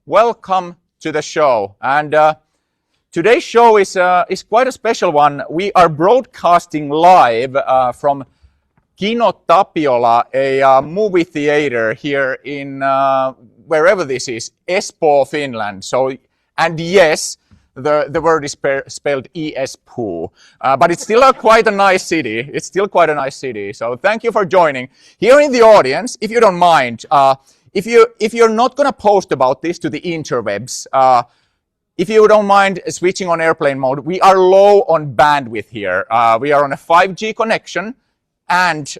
welcome to the show. And today's show is quite a special one. We are broadcasting live from Kino Tapiola, a movie theater here in wherever this is, Espoo, Finland. So, and yes, the word is spelled Espoo, but it's still quite a nice city. It's still quite a nice city. So thank you for joining. Here in the audience, if you don't mind, if you're not going to post about this to the interwebs, if you don't mind switching on airplane mode, we are low on bandwidth here. We are on a 5G connection, and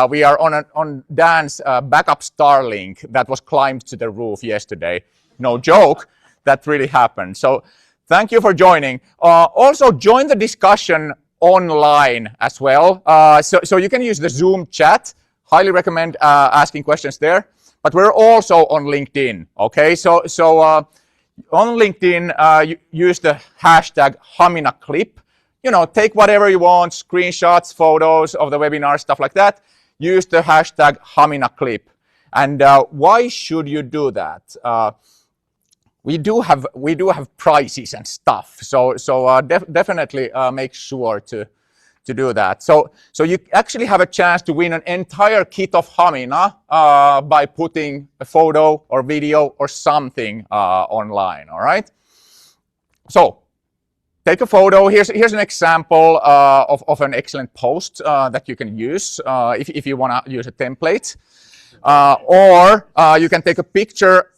we are on Dan's backup Starlink that was climbed to the roof yesterday. No joke, that really happened. So thank you for joining. Also join the discussion online as well. So you can use the Zoom chat. Highly recommend asking questions there. But we're also on LinkedIn, okay? So on LinkedIn, use the hashtag Hamina Clip. You know, take whatever you want, screenshots, photos of the webinar, stuff like that. Use the hashtag Hamina Clip. And why should you do that? We do have prizes and stuff. So definitely make sure to do that. So you actually have a chance to win an entire kit of Hamina by putting a photo or video or something online. All right. So take a photo. Here's an example of an excellent post that you can use if you want to use a template, or you can take a picture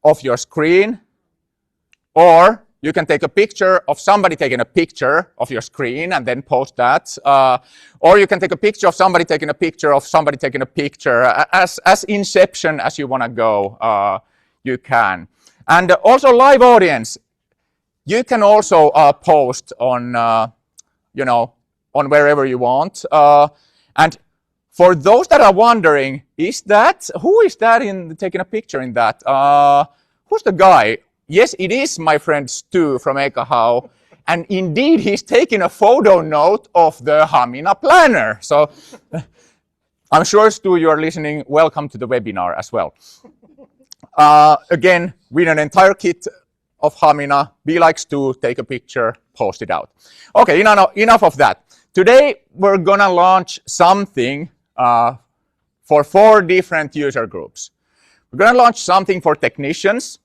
of your screen, or you can take a picture of somebody taking a picture of your screen and then post that. Or you can take a picture of somebody taking a picture of somebody taking a picture. As inception as you want to go, you can. And also live audience, you can also post on, on wherever you want. And for those that are wondering, who is that taking a picture in that? Who's the guy? Yes, it is my friend Stu from Ekahau, and indeed he's taking a photo note of the Hamina planner. So I'm sure, Stu, you're listening. Welcome to the webinar as well. Again, win an entire kit of Hamina. Be like Stu, take a picture, post it out. Okay, enough of that. Today we're gonna launch something for 4 different user groups. We're gonna launch something for technicians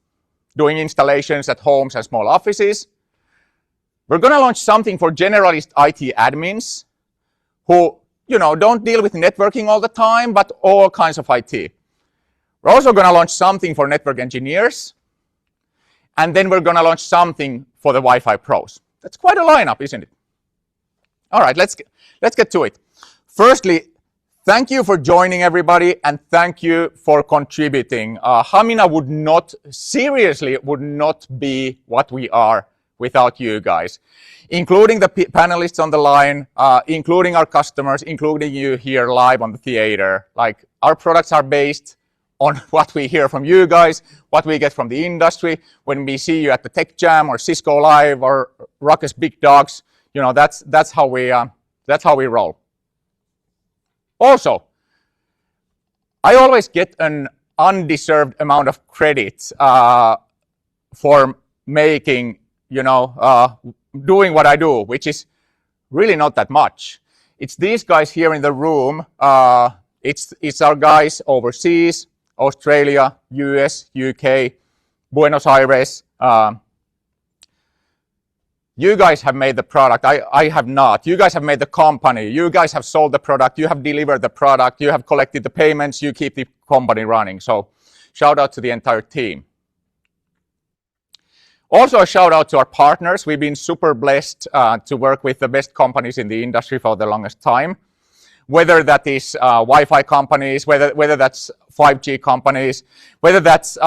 doing installations at homes and small offices. We're going to launch something for generalist IT admins who, don't deal with networking all the time, but all kinds of IT. We're also going to launch something for network engineers. And then we're going to launch something for the Wi-Fi pros. That's quite a lineup, isn't it? All right, let's get to it. Firstly, thank you for joining, everybody, and thank you for contributing. Hamina would not be what we are without you guys, including the panelists on the line, including our customers, including you here live on the theater. Like, our products are based on what we hear from you guys, what we get from the industry. When we see you at the Tech Jam or Cisco Live or Ruckus Big Dogs, that's how we roll. Also, I always get an undeserved amount of credit for making, doing what I do, which is really not that much. It's these guys here in the room. It's our guys overseas, Australia, US, UK, Buenos Aires. You guys have made the product. I have not. You guys have made the company. You guys have sold the product. You have delivered the product. You have collected the payments. You keep the company running. So shout out to the entire team. Also a shout out to our partners. We've been super blessed to work with the best companies in the industry for the longest time. Whether that is Wi-Fi companies, whether that's 5G companies, whether that's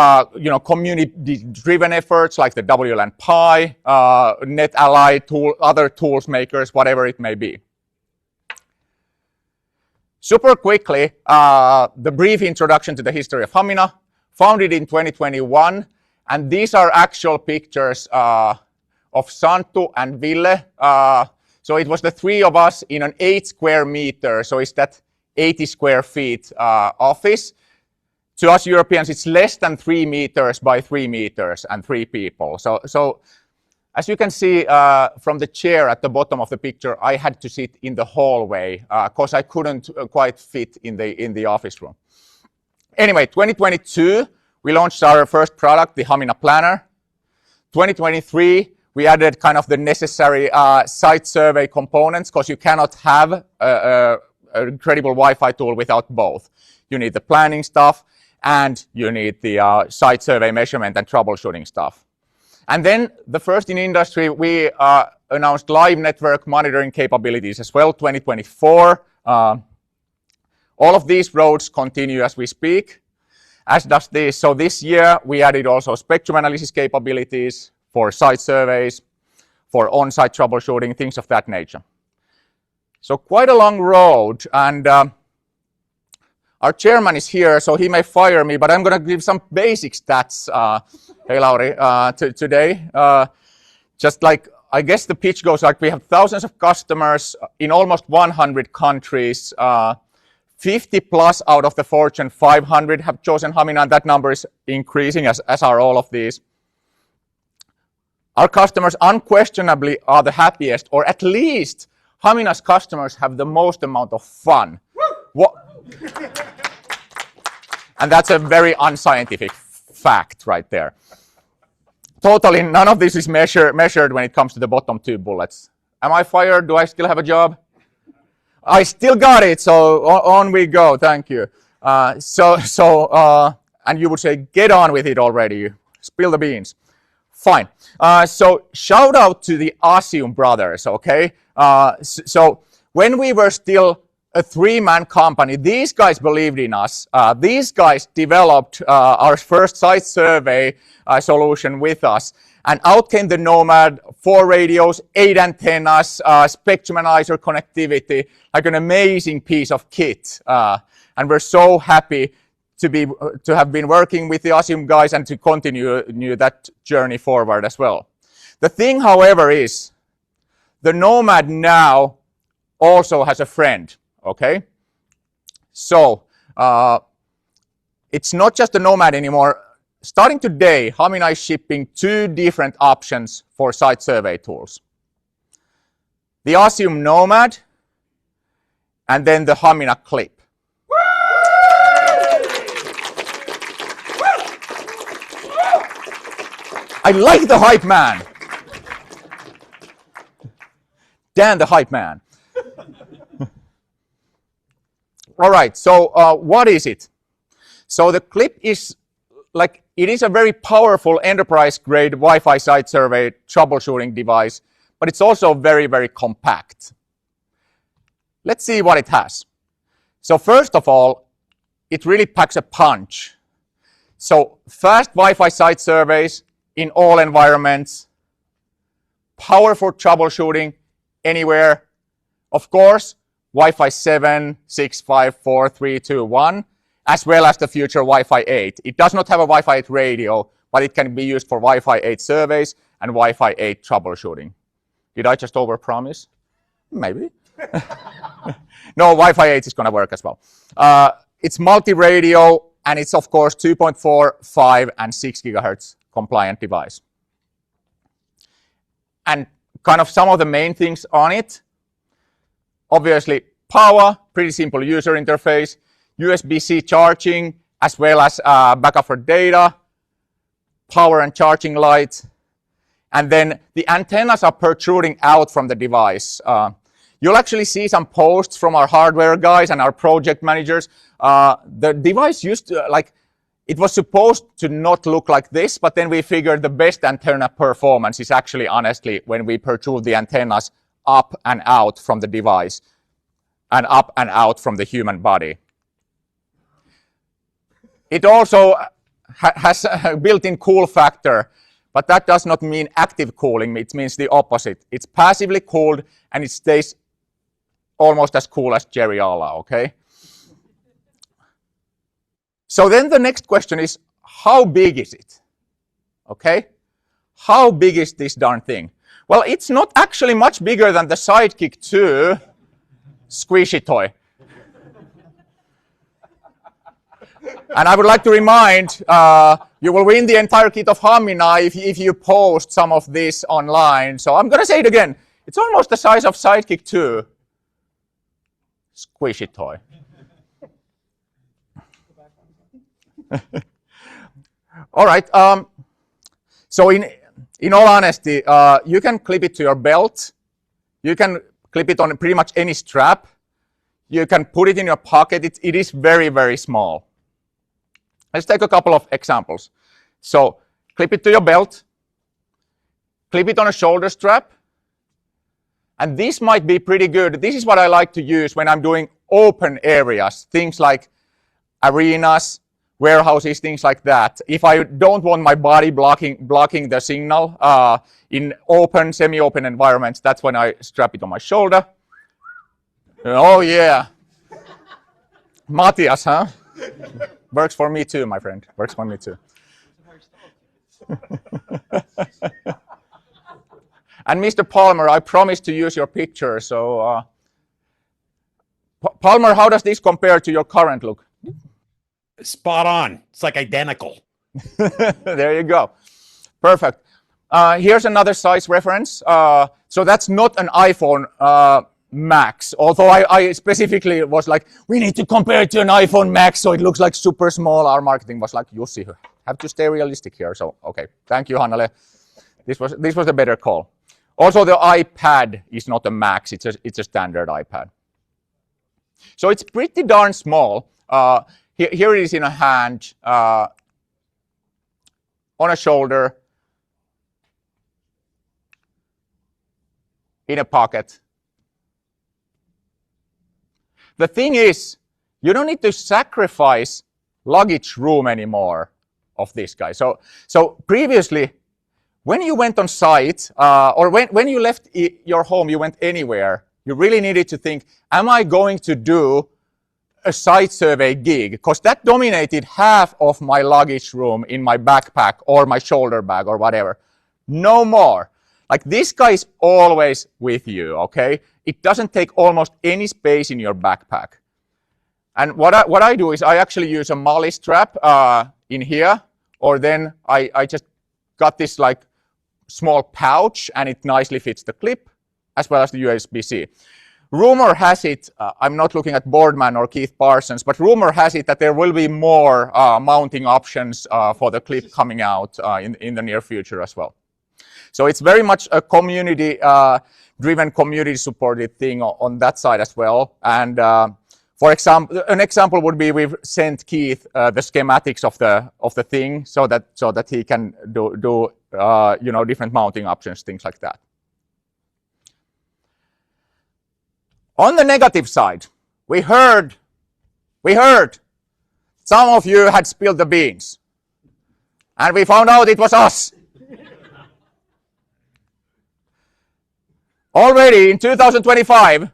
community-driven efforts like the WLAN Pi, NetAlly, other tools makers, whatever it may be. Super quickly, the brief introduction to the history of Hamina, founded in 2021, and these are actual pictures of Santtu and Ville. So it was the 3 of us in an 8 square meter, so it's that 80 square feet office. to us Europeans, it's less than 3 meters by 3 meters and 3 people. So as you can see from the chair at the bottom of the picture, I had to sit in the hallway because I couldn't quite fit in the office room. Anyway, 2022, we launched our first product, the Hamina Planner. 2023, we added kind of the necessary site survey components because you cannot have an incredible Wi-Fi tool without both. You need the planning stuff and you need the site survey measurement and troubleshooting stuff. And then the first in industry, we announced live network monitoring capabilities as well, 2024. All of these roads continue as we speak, as does this. So this year, we added also spectrum analysis capabilities for site surveys, for on-site troubleshooting, things of that nature. So quite a long road, and our chairman is here, so he may fire me, but I'm going to give some basic stats, hey Lauri, today. Just like, I guess the pitch goes like we have thousands of customers in almost 100 countries. 50 plus out of the Fortune 500 have chosen Hamina, and that number is increasing, as are all of these. Our customers unquestionably are the happiest, or at least Hamina's customers have the most amount of fun. And that's a very unscientific fact right there. Totally none of this is measured when it comes to the bottom 2 bullets. Am I fired? Do I still have a job? I still got it, so on we go. Thank you. And you would say, get on with it already. Spill the beans. Fine. So shout out to the ASIUM brothers, okay? So when we were still a 3-man company, these guys believed in us. These guys developed our first site survey solution with us. And out came the Nomad, 4 radios, 8 antennas, spectrum analyzer connectivity, like an amazing piece of kit. And we're so happy to have been working with the ASIUM guys and to continue that journey forward as well. The thing, however, is the Nomad now also has a friend, okay? So it's not just the Nomad anymore. Starting today, Hamina is shipping 2 different options for site survey tools. The ASIUM Nomad and then the Hamina Clip. I like the hype man. Dan the hype man. All right, so what is it? So the Clip is it is a very powerful enterprise-grade Wi-Fi site survey troubleshooting device, but it's also very, very compact. Let's see what it has. So first of all, it really packs a punch. So fast Wi-Fi site surveys in all environments, powerful troubleshooting anywhere. Of course, Wi-Fi 7, 6, 5, 4, 3, 2, 1. As well as the future Wi-Fi 8. It does not have a Wi-Fi 8 radio, but it can be used for Wi-Fi 8 surveys and Wi-Fi 8 troubleshooting. Did I just overpromise? Maybe. No, Wi-Fi 8 is going to work as well. It's multi-radio, and it's, of course, 2.4, 5, and 6 gigahertz compliant device. And kind of some of the main things on it, obviously, power, pretty simple user interface, USB-C charging, as well as backup for data, power and charging lights, and then the antennas are protruding out from the device. You'll actually see some posts from our hardware guys and our project managers. The device used to, it was supposed to not look like this, but then we figured the best antenna performance is actually, honestly, when we protrude the antennas up and out from the device and up and out from the human body. It also has a built-in cool factor, but that does not mean active cooling. It means the opposite. It's passively cooled, and it stays almost as cool as Jerry Alla, okay? So then the next question is, how big is it? Okay? How big is this darn thing? Well, it's not actually much bigger than the Sidekick 2 squishy toy. And I would like to remind, you will win the entire kit of Hamina if you post some of this online. So I'm going to say it again. It's almost the size of Sidekick 2. Squishy toy. All right. So in all honesty, you can clip it to your belt. You can clip it on pretty much any strap. You can put it in your pocket. It is very, very small. Let's take a couple of examples. So clip it to your belt. Clip it on a shoulder strap. And this might be pretty good. This is what I like to use when I'm doing open areas, things like arenas, warehouses, things like that. If I don't want my body blocking the signal in open, semi-open environments, that's when I strap it on my shoulder. Oh yeah. Matthias, huh? Works for me too, my friend. Works for me too. And Mr. Palmer, I promised to use your picture, so Palmer, how does this compare to your current look? Spot on. It's like identical. There you go. Perfect. Here's another size reference. So that's not an iPhone Max, although I specifically was like, we need to compare it to an iPhone Max so it looks like super small. Our marketing was like, you see, have to stay realistic here. So, okay. Thank you, Hannele. This was a better call. Also, the iPad is not a Max. It's a standard iPad. So it's pretty darn small. Here it is in a hand, on a shoulder, in a pocket. The thing is, you don't need to sacrifice luggage room anymore of this guy. So previously, when you went on site, or when you left your home, you went anywhere, you really needed to think, am I going to do a site survey gig? Because that dominated half of my luggage room in my backpack or my shoulder bag or whatever. No more. Like, this guy is always with you, okay? It doesn't take almost any space in your backpack. And what I do is I actually use a MOLLE strap in here, or then I just got this like small pouch and it nicely fits the clip as well as the USB-C. Rumor has it, I'm not looking at Boardman or Keith Parsons, but rumor has it that there will be more mounting options for the clip coming out in the near future as well. So it's very much a community-driven, community-supported thing on that side as well. And for example, an example would be we've sent Keith the schematics of the thing so that he can do different mounting options, things like that. On the negative side, we heard some of you had spilled the beans, and we found out it was us. Already in 2025,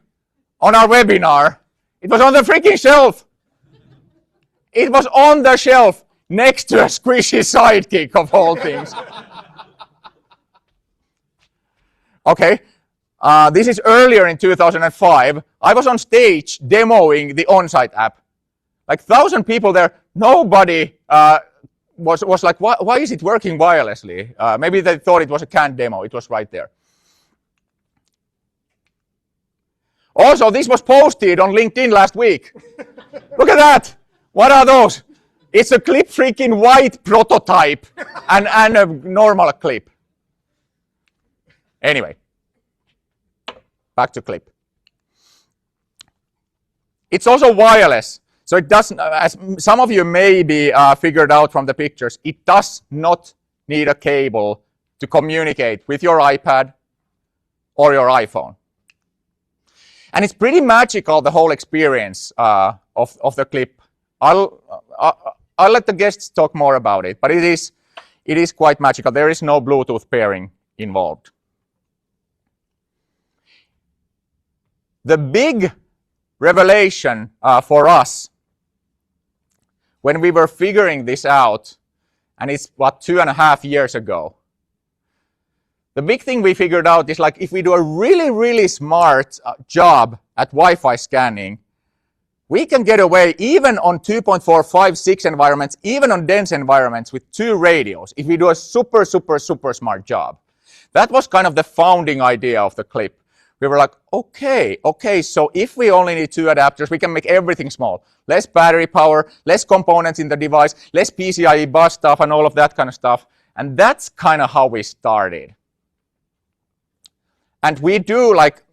on our webinar, it was on the freaking shelf. It was on the shelf next to a squishy Sidekick of all things. Okay. This is earlier in 2005. I was on stage demoing the on-site app. Like 1,000 people there. Nobody was like, why is it working wirelessly? Maybe they thought it was a canned demo. It was right there. Also, this was posted on LinkedIn last week. Look at that. What are those? It's a clip freaking white prototype and a normal clip. Anyway. Back to clip. It's also wireless, so it doesn't, as some of you may be figured out from the pictures, it does not need a cable to communicate with your iPad or your iPhone. And it's pretty magical, the whole experience of the clip. I'll let the guests talk more about it, but it is quite magical. There is no Bluetooth pairing involved. The big revelation for us when we were figuring this out, and it's what, 2.5 years ago, the big thing we figured out is, like, if we do a really, really smart job at Wi-Fi scanning, we can get away even on 2.4, 5, 6 environments, even on dense environments with 2 radios if we do a super, super, super smart job. That was kind of the founding idea of the clip. We were like, okay, so if we only need 2 adapters, we can make everything small. Less battery power, less components in the device, less PCIe bus stuff and all of that kind of stuff. And that's kind of how we started. And we do, like,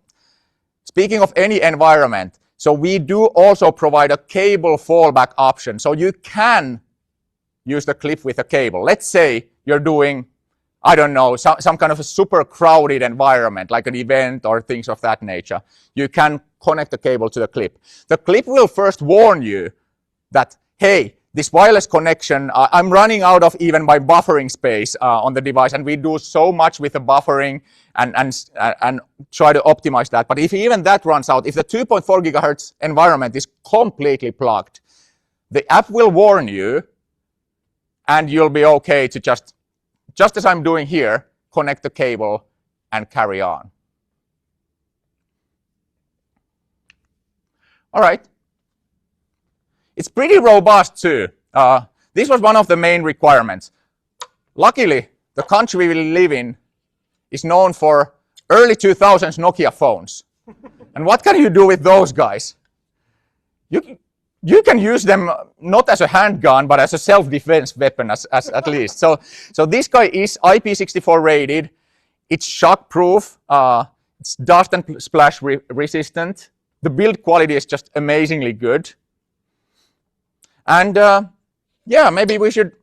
speaking of any environment, so we do also provide a cable fallback option. So you can use the clip with a cable. Let's say you're doing, I don't know, some kind of a super crowded environment, like an event or things of that nature. You can connect the cable to the clip. The clip will first warn you that, hey, this wireless connection, I'm running out of even my buffering space on the device, and we do so much with the buffering and try to optimize that. But if even that runs out, if the 2.4 gigahertz environment is completely plugged, the app will warn you, and you'll be okay to just as I'm doing here, connect the cable and carry on. All right. It's pretty robust too. This was one of the main requirements. Luckily, the country we live in is known for early 2000s Nokia phones. And what can you do with those guys? You can use them not as a handgun, but as a self-defense weapon at least. So this guy is IP64 rated. It's shock-proof. It's dust and splash resistant. The build quality is just amazingly good. And yeah, maybe we should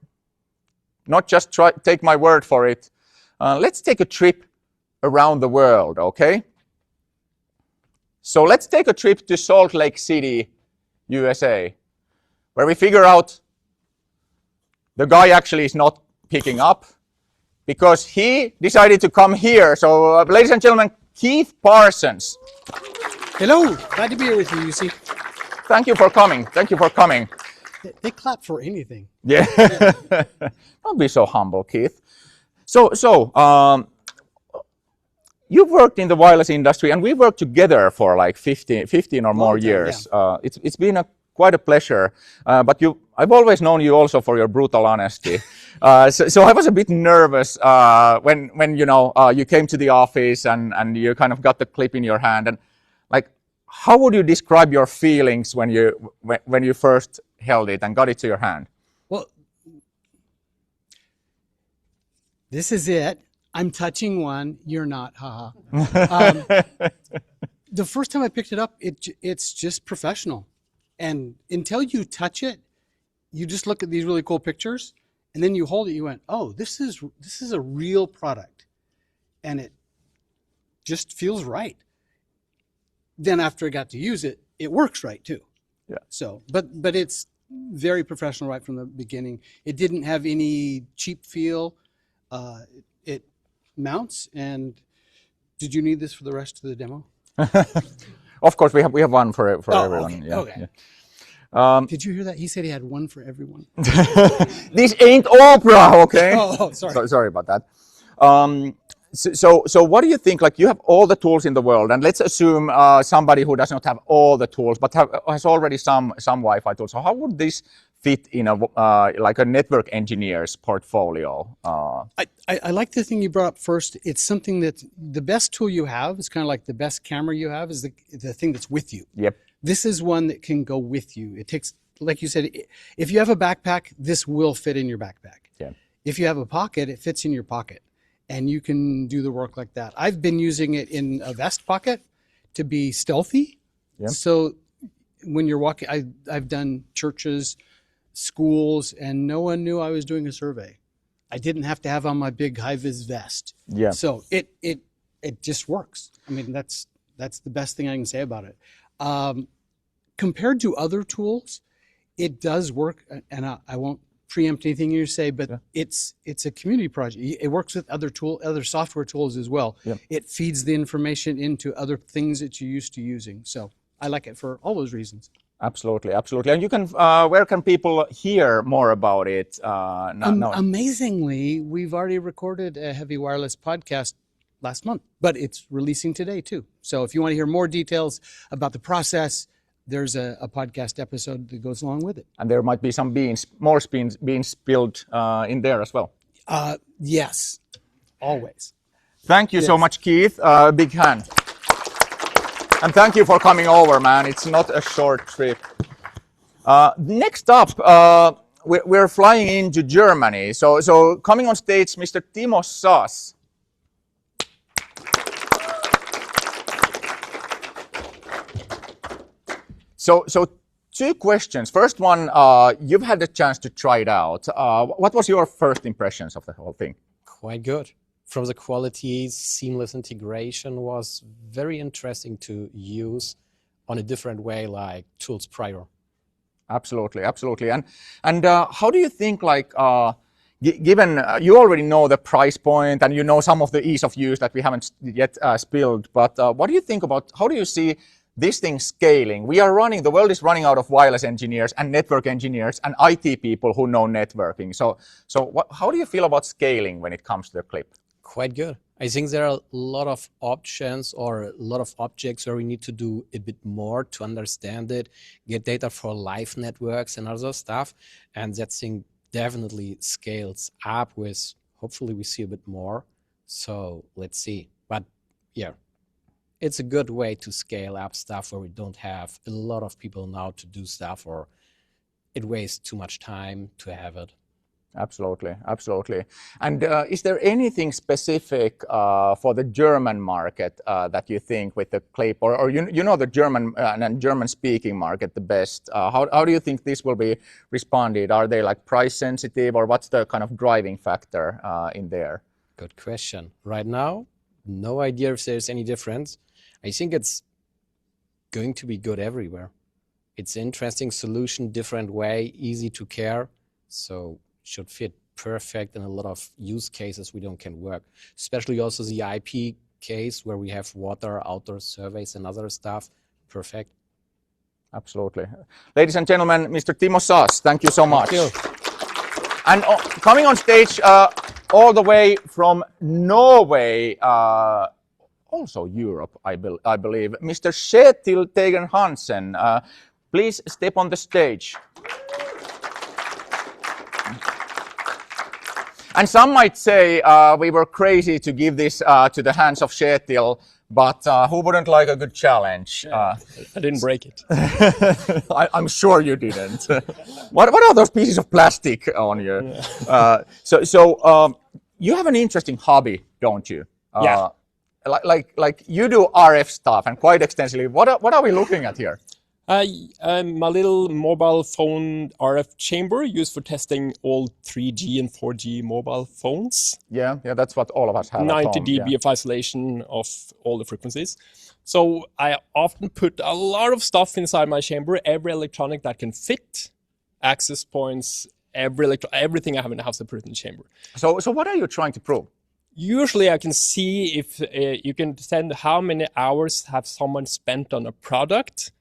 not just take my word for it. Let's take a trip around the world, okay? So let's take a trip to Salt Lake City, USA, where we figure out the guy actually is not picking up because he decided to come here. So, ladies and gentlemen, Keith Parsons. Hello, glad to be here with you, UC. Thank you for coming. Thank you for coming. They clap for anything. Yeah. Don't be so humble, Keith. So, you've worked in the wireless industry, and we've worked together for like 15 or more years. Yeah. It's been quite a pleasure. But I've always known you also for your brutal honesty. So I was a bit nervous when you came to the office and you kind of got the clip in your hand. And like, how would you describe your feelings when you first held it and got it to your hand? Well, this is it. I'm touching one. You're not. Haha. The first time I picked it up, it's just professional. And until you touch it, you just look at these really cool pictures, and then you hold it. You went, oh, this is a real product, and it just feels right. Then after I got to use it, it works right too. Yeah. So, but it's very professional right from the beginning. It didn't have any cheap feel. It mounts. And did you need this for the rest of the demo? Of course, we have one for everyone. Okay. Yeah, Okay. Yeah. Did you hear that? He said he had one for everyone. This ain't Oprah, okay? Oh, sorry. Sorry about that. So what do you think? Like, you have all the tools in the world, and let's assume somebody who does not have all the tools but has already some Wi-Fi tools. So how would this fit in like a network engineer's portfolio? I like the thing you brought up first. It's something that the best tool you have is kind of like the best camera you have is the thing that's with you. Yep. This is one that can go with you. It takes, like you said, if you have a backpack, this will fit in your backpack. Yeah. If you have a pocket, it fits in your pocket. And you can do the work like that. I've been using it in a vest pocket to be stealthy. Yeah. So when you're walking, I've done churches, schools, and no one knew I was doing a survey. I didn't have to have on my big high-vis vest. Yeah. So it just works. I mean, that's the best thing I can say about it. Compared to other tools, it does work, and I won't preempt anything you say, but yeah. It's a community project. It works with other software tools as well. Yeah. It feeds the information into other things that you're used to using. So I like it for all those reasons. Absolutely, absolutely. And you can, where can people hear more about it? Amazingly, we've already recorded a Heavy Wireless podcast last month, but it's releasing today too. So if you want to hear more details about the process, there's a podcast episode that goes along with it. And there might be some more beans spilled in there as well. Yes, always. Thank you so Yes. much, Keith. Big hand. And thank you for coming over, man. It's not a short trip. Next up, we're flying into Germany. So coming on stage, Mr. Timo Saas. So two questions. First one, you've had the chance to try it out. What was your first impressions of the whole thing? Quite good. From the quality, seamless integration was very interesting to use on a different way like tools prior. Absolutely, absolutely. And how do you think, like, given you already know the price point and you know some of the ease of use that we haven't yet spilled, but what do you think about, how do you see this thing scaling? The world is running out of wireless engineers and network engineers and IT people who know networking. So how do you feel about scaling when it comes to the clip? Quite good. I think there are a lot of options or a lot of objects where we need to do a bit more to understand it, get data for live networks and other stuff. And that thing definitely scales up with, hopefully we see a bit more. So let's see. But yeah, it's a good way to scale up stuff where we don't have a lot of people now to do stuff or it wastes too much time to have it. Absolutely, absolutely. And is there anything specific for the German market that you think with the clip, or you know the German and German-speaking market the best? How do you think this will be responded? Are they like price sensitive, or what's the kind of driving factor in there? Good question. Right now, no idea if there's any difference. I think it's going to be good everywhere. It's an interesting solution, different way, easy to care. So should fit perfect in a lot of use cases we don't can work, especially also the IP case where we have water, outdoor surveys and other stuff. Perfect. Absolutely. Ladies and gentlemen, Mr. Timo Saas, thank you so much. Thank you. And coming on stage all the way from Norway, also Europe, I believe, Mr. Kjetil Tegen Hansen. Please step on the stage. And some might say we were crazy to give this to the hands of Kjetil, but who wouldn't like a good challenge? I didn't break it. I'm sure you didn't. What are those pieces of plastic on you? Yeah. So you have an interesting hobby, don't you? Yeah. Like you do RF stuff and quite extensively. What are we looking at here? My little mobile phone RF chamber used for testing all 3G and 4G mobile phones. Yeah, that's what all of us have. 90 at home, dB yeah. of isolation of all the frequencies. So I often put a lot of stuff inside my chamber, every electronic that can fit, access points, everything I have in the house I put it in the chamber. So what are you trying to prove? Usually I can see if you can send how many hours have someone spent on a product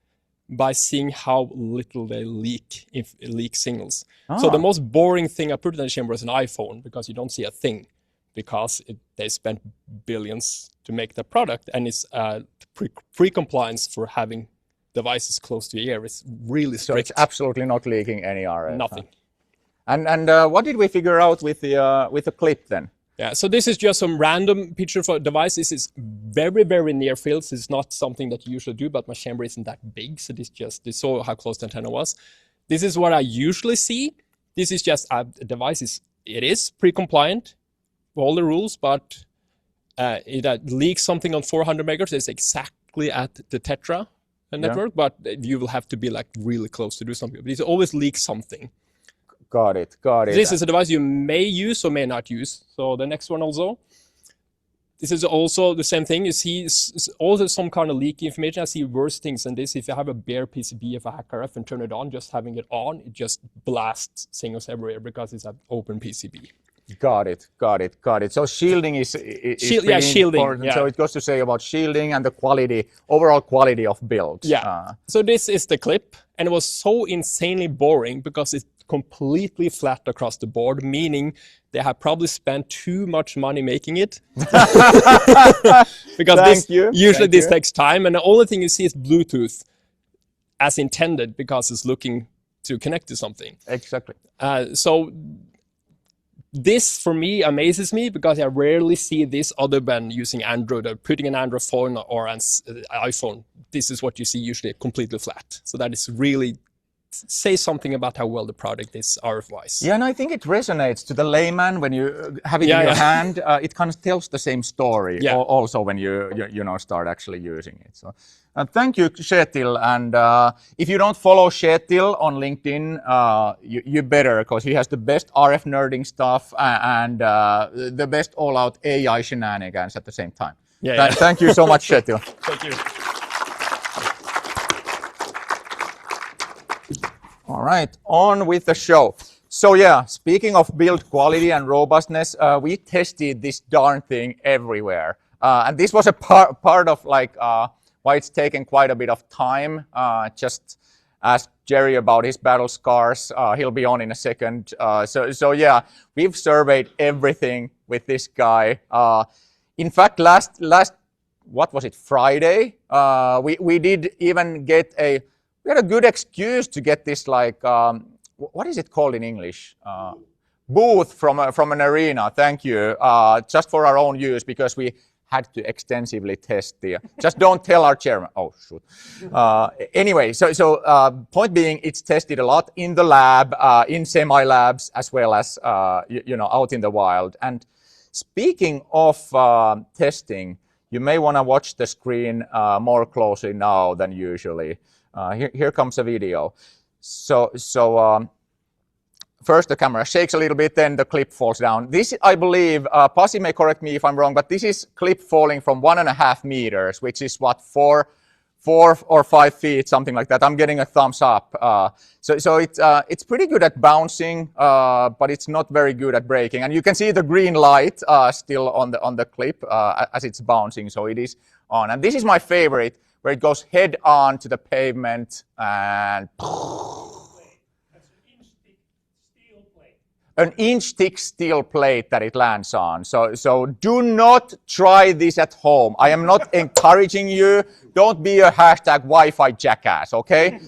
by seeing how little they leak, if it leaks signals. So the most boring thing I put in the chamber is an iPhone, because you don't see a thing, because they spent billions to make the product, and it's pre-compliance for having devices close to your ear. It's really strict. So it's absolutely not leaking any RF. Nothing. And what did we figure out with the clip then? Yeah, so this is just some random picture for device. This is very, very near fields. It's not something that you usually do, but my chamber isn't that big. So they saw how close the antenna was. This is what I usually see. This is just a device. It is pre-compliant for all the rules, but it leaks something on 400 megahertz. It's exactly at the Tetra network, but you will have to be like really close to do something. But it always leaks something. Got it. This is a device you may use or may not use. So the next one also. This is also the same thing. You see also some kind of leaky information. I see worse things than this. If you have a bare PCB of a hack RF and turn it on, just having it on, it just blasts signals everywhere because it's an open PCB. Got it. So shielding is shielding. Important. Yeah. So it goes to say about shielding and the overall quality of build. Yeah. So this is the clip, and it was so insanely boring because it's completely flat across the board, meaning they have probably spent too much money making it. Because usually this takes time, and the only thing you see is Bluetooth. as intended because it's looking to connect to something. Exactly. So this for me amazes me because I rarely see this other than using Android or putting an Android phone or an iPhone. This is what you see usually completely flat. So that is really say something about how well the product is RF-wise. Yeah, and I think it resonates to the layman when you have it in your hand. It kind of tells the same story also when you know start actually using it. So thank you, Kjetil. And if you don't follow Kjetil on LinkedIn, you better, because he has the best RF nerding stuff and the best all-out AI shenanigans at the same time. Thank you so much, Kjetil. Thank you. All right, on with the show. So yeah, speaking of build quality and robustness, we tested this darn thing everywhere. And this was a part of like why it's taken quite a bit of time. Just ask Jerry about his battle scars. He'll be on in a second. So yeah, we've surveyed everything with this guy. In fact, last what was it, Friday? We did even get we had a good excuse to get this, like, what is it called in English? Booth from an arena, thank you, just for our own use, because we had to extensively test the, just don't tell our chairman, oh shoot. Anyway, so point being, it's tested a lot in the lab, in semi-labs, as well as, out in the wild. And speaking of testing, you may want to watch the screen more closely now than usually. Here comes a video. So first the camera shakes a little bit, then the clip falls down. This, I believe, Pasi may correct me if I'm wrong, but this is clip falling from 1.5 meters, which is what, 4 or 5 feet, something like that. I'm getting a thumbs up. So it's pretty good at bouncing, but it's not very good at braking. And you can see the green light still on the clip as it's bouncing, so it is on. And this is my favorite, where it goes head on to the pavement and an inch thick steel plate that it lands on. So do not try this at home. I am not encouraging you. Don't be a hashtag Wi-Fi jackass, okay?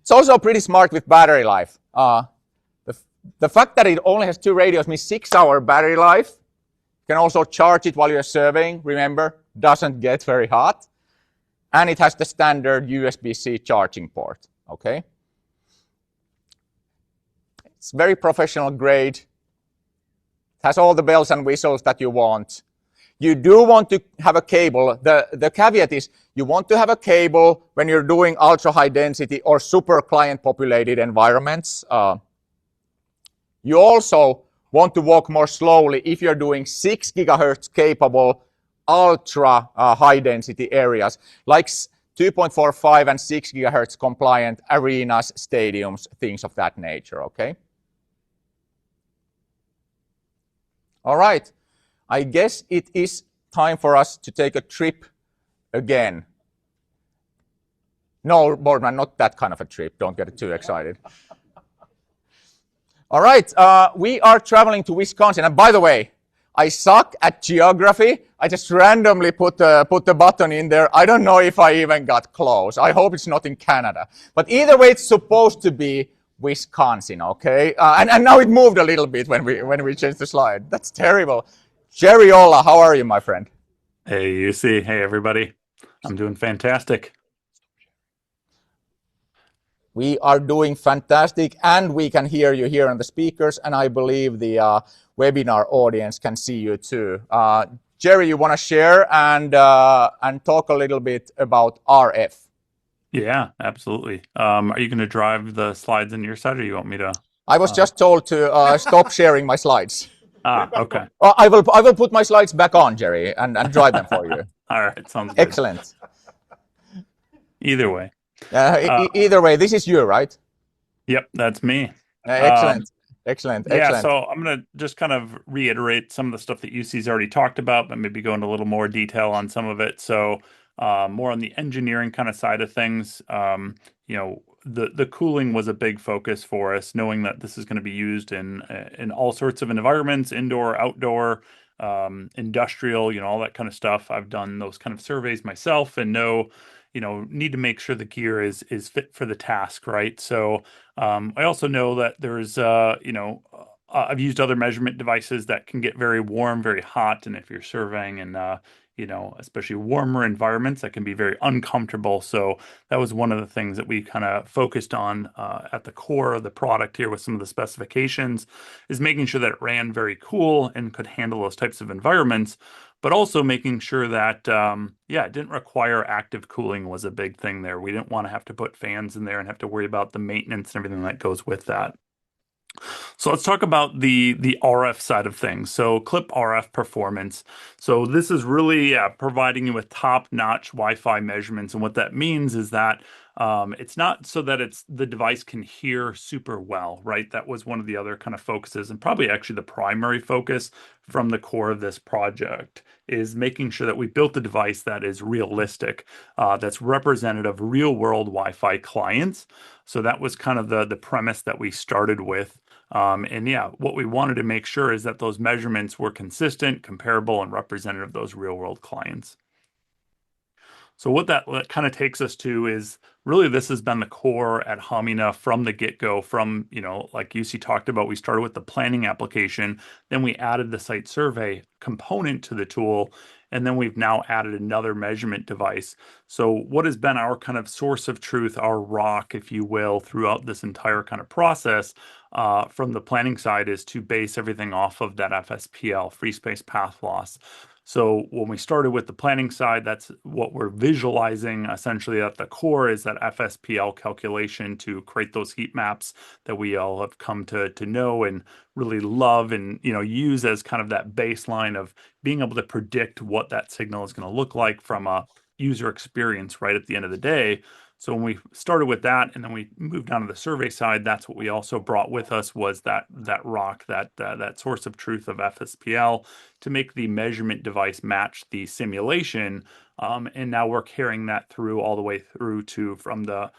It's also pretty smart with battery life. The fact that it only has 2 radios means 6-hour battery life. You can also charge it while you're surveying. Remember, doesn't get very hot. And it has the standard USB-C charging port, okay? It's very professional grade. It has all the bells and whistles that you want. You do want to have a cable. The caveat is you want to have a cable when you're doing ultra high density or super client populated environments. You also want to walk more slowly if you're doing 6 gigahertz capable ultra high density areas like 2.45 and 6 gigahertz compliant arenas, stadiums, things of that nature, okay? All right, I guess it is time for us to take a trip again. No, Boardman, not that kind of a trip. Don't get too excited. All right, we are traveling to Wisconsin. And by the way, I suck at geography. I just randomly put the button in there. I don't know if I even got close. I hope it's not in Canada. But either way, it's supposed to be Wisconsin, okay? And now it moved a little bit when we changed the slide. That's terrible. Jerry Ola, how are you, my friend? Hey, UC. Hey, everybody. I'm doing fantastic. We are doing fantastic, and we can hear you here on the speakers, and I believe the webinar audience can see you too. Jerry, you want to share and talk a little bit about RF? Yeah, absolutely. Are you going to drive the slides in your side, or you want me to? I was just told to stop sharing my slides. Okay. I will put my slides back on, Jerry, and drive them for you. All right, sounds good. Excellent. Either way. Either way, this is you, right? Yep, that's me. Excellent. Excellent. Yeah, so I'm going to just kind of reiterate some of the stuff that UC's already talked about, but maybe go into a little more detail on some of it. So more on the engineering kind of side of things, the cooling was a big focus for us, knowing that this is going to be used in all sorts of environments, indoor, outdoor. industrial, all that kind of stuff. I've done those kind of surveys myself and know, need to make sure the gear is fit for the task, right? So I also know that there's, I've used other measurement devices that can get very warm, very hot, and if you're surveying in especially warmer environments, that can be very uncomfortable. So that was one of the things that we kind of focused on at the core of the product here with some of the specifications, is making sure that it ran very cool and could handle those types of environments, but also making sure that, it didn't require active cooling was a big thing there. We didn't want to have to put fans in there and have to worry about the maintenance and everything that goes with that. So let's talk about the RF side of things. So Clip RF performance. So this is really providing you with top-notch Wi-Fi measurements, and what that means is that it's not so that the device can hear super well, right? That was one of the other kind of focuses, and probably actually the primary focus from the core of this project, is making sure that we built a device that is realistic, that's representative of real-world Wi-Fi clients. So that was kind of the premise that we started with. What we wanted to make sure is that those measurements were consistent, comparable, and representative of those real-world clients. So what that kind of takes us to is really this has been the core at Hamina from the get-go. From, like UC talked about, we started with the planning application, then we added the site survey component to the tool, and then we've now added another measurement device. So what has been our kind of source of truth, our rock, if you will, throughout this entire kind of process from the planning side, is to base everything off of that FSPL, free space path loss. So when we started with the planning side, that's what we're visualizing essentially at the core, is that FSPL calculation to create those heat maps that we all have come to know and really love and use as kind of that baseline of being able to predict what that signal is going to look like from a user experience right at the end of the day. So when we started with that and then we moved on to the survey side, that's what we also brought with us, was that rock, that source of truth of FSPL, to make the measurement device match the simulation. And now we're carrying that through all the way through to from the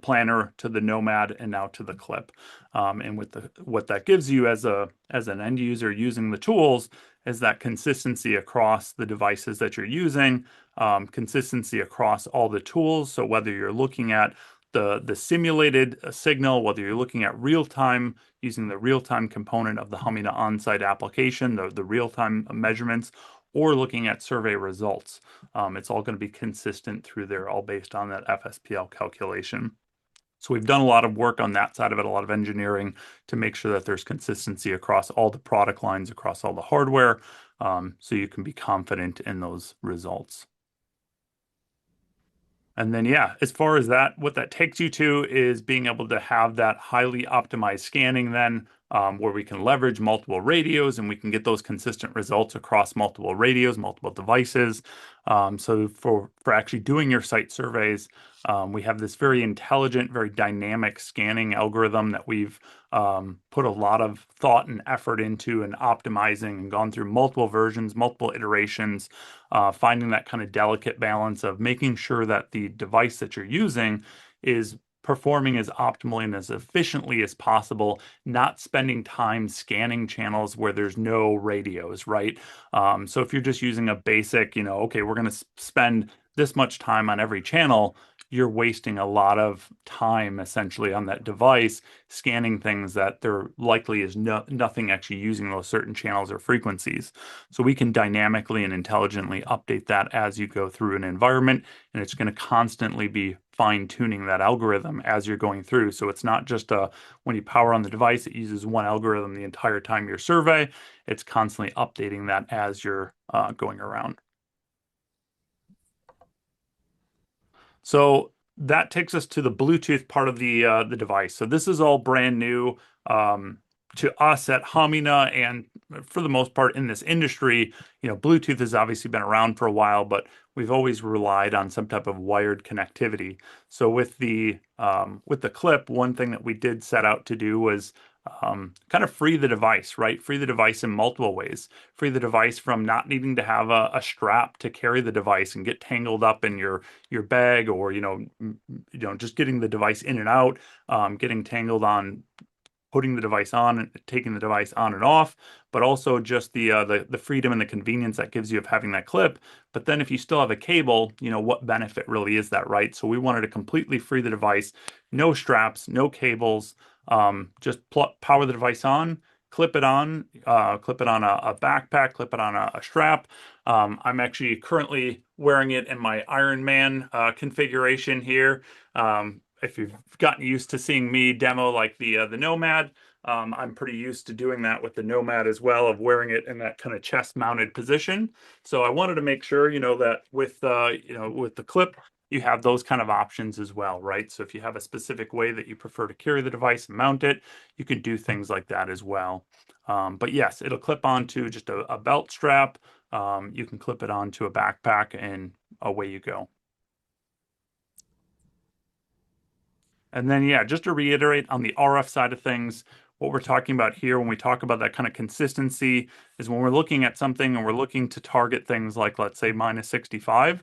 planner to the Nomad and now to the Clip. And with what that gives you as an end user using the tools is that consistency across the devices that you're using, consistency across all the tools. So whether you're looking at the simulated signal, whether you're looking at real-time, using the real-time component of the Hamina on-site application, the real-time measurements, or looking at survey results, it's all going to be consistent through there, all based on that FSPL calculation. So we've done a lot of work on that side of it, a lot of engineering to make sure that there's consistency across all the product lines, across all the hardware, so you can be confident in those results. And then, as far as that, what that takes you to is being able to have that highly optimized scanning then, where we can leverage multiple radios and we can get those consistent results across multiple radios, multiple devices. So for actually doing your site surveys, we have this very intelligent, very dynamic scanning algorithm that we've put a lot of thought and effort into and optimizing, and gone through multiple versions, multiple iterations, finding that kind of delicate balance of making sure that the device that you're using is performing as optimally and as efficiently as possible, not spending time scanning channels where there's no radios, right? So if you're just using a basic, okay, we're going to spend this much time on every channel, you're wasting a lot of time essentially on that device scanning things that there likely is nothing actually using those certain channels or frequencies. So we can dynamically and intelligently update that as you go through an environment, and it's going to constantly be fine-tuning that algorithm as you're going through. So it's not just when you power on the device, it uses one algorithm the entire time your survey. It's constantly updating that as you're going around. So that takes us to the Bluetooth part of the device. So this is all brand new to us at Hamina, and for the most part in this industry. Bluetooth has obviously been around for a while, but we've always relied on some type of wired connectivity. So with the Clip, one thing that we did set out to do was kind of free the device, right? Free the device in multiple ways. Free the device from not needing to have a strap to carry the device and get tangled up in your bag, or just getting the device in and out, getting tangled on putting the device on and taking the device on and off, but also just the freedom and the convenience that gives you of having that clip. But then if you still have a cable, you know, what benefit really is that, right? So we wanted to completely free the device, no straps, no cables, just power the device on, clip it on a backpack, clip it on a strap. I'm actually currently wearing it in my Iron Man configuration here. If you've gotten used to seeing me demo like the Nomad, I'm pretty used to doing that with the Nomad as well, of wearing it in that kind of chest mounted position. So I wanted to make sure, you know, that with with the clip, you have those kind of options as well, right? So if you have a specific way that you prefer to carry the device and mount it, you can do things like that as well. But yes, it'll clip onto just a belt strap. You can clip it onto a backpack and away you go. And then, yeah, just to reiterate on the RF side of things, what we're talking about here when we talk about that kind of consistency is when we're looking at something and we're looking to target things like, let's say, -65,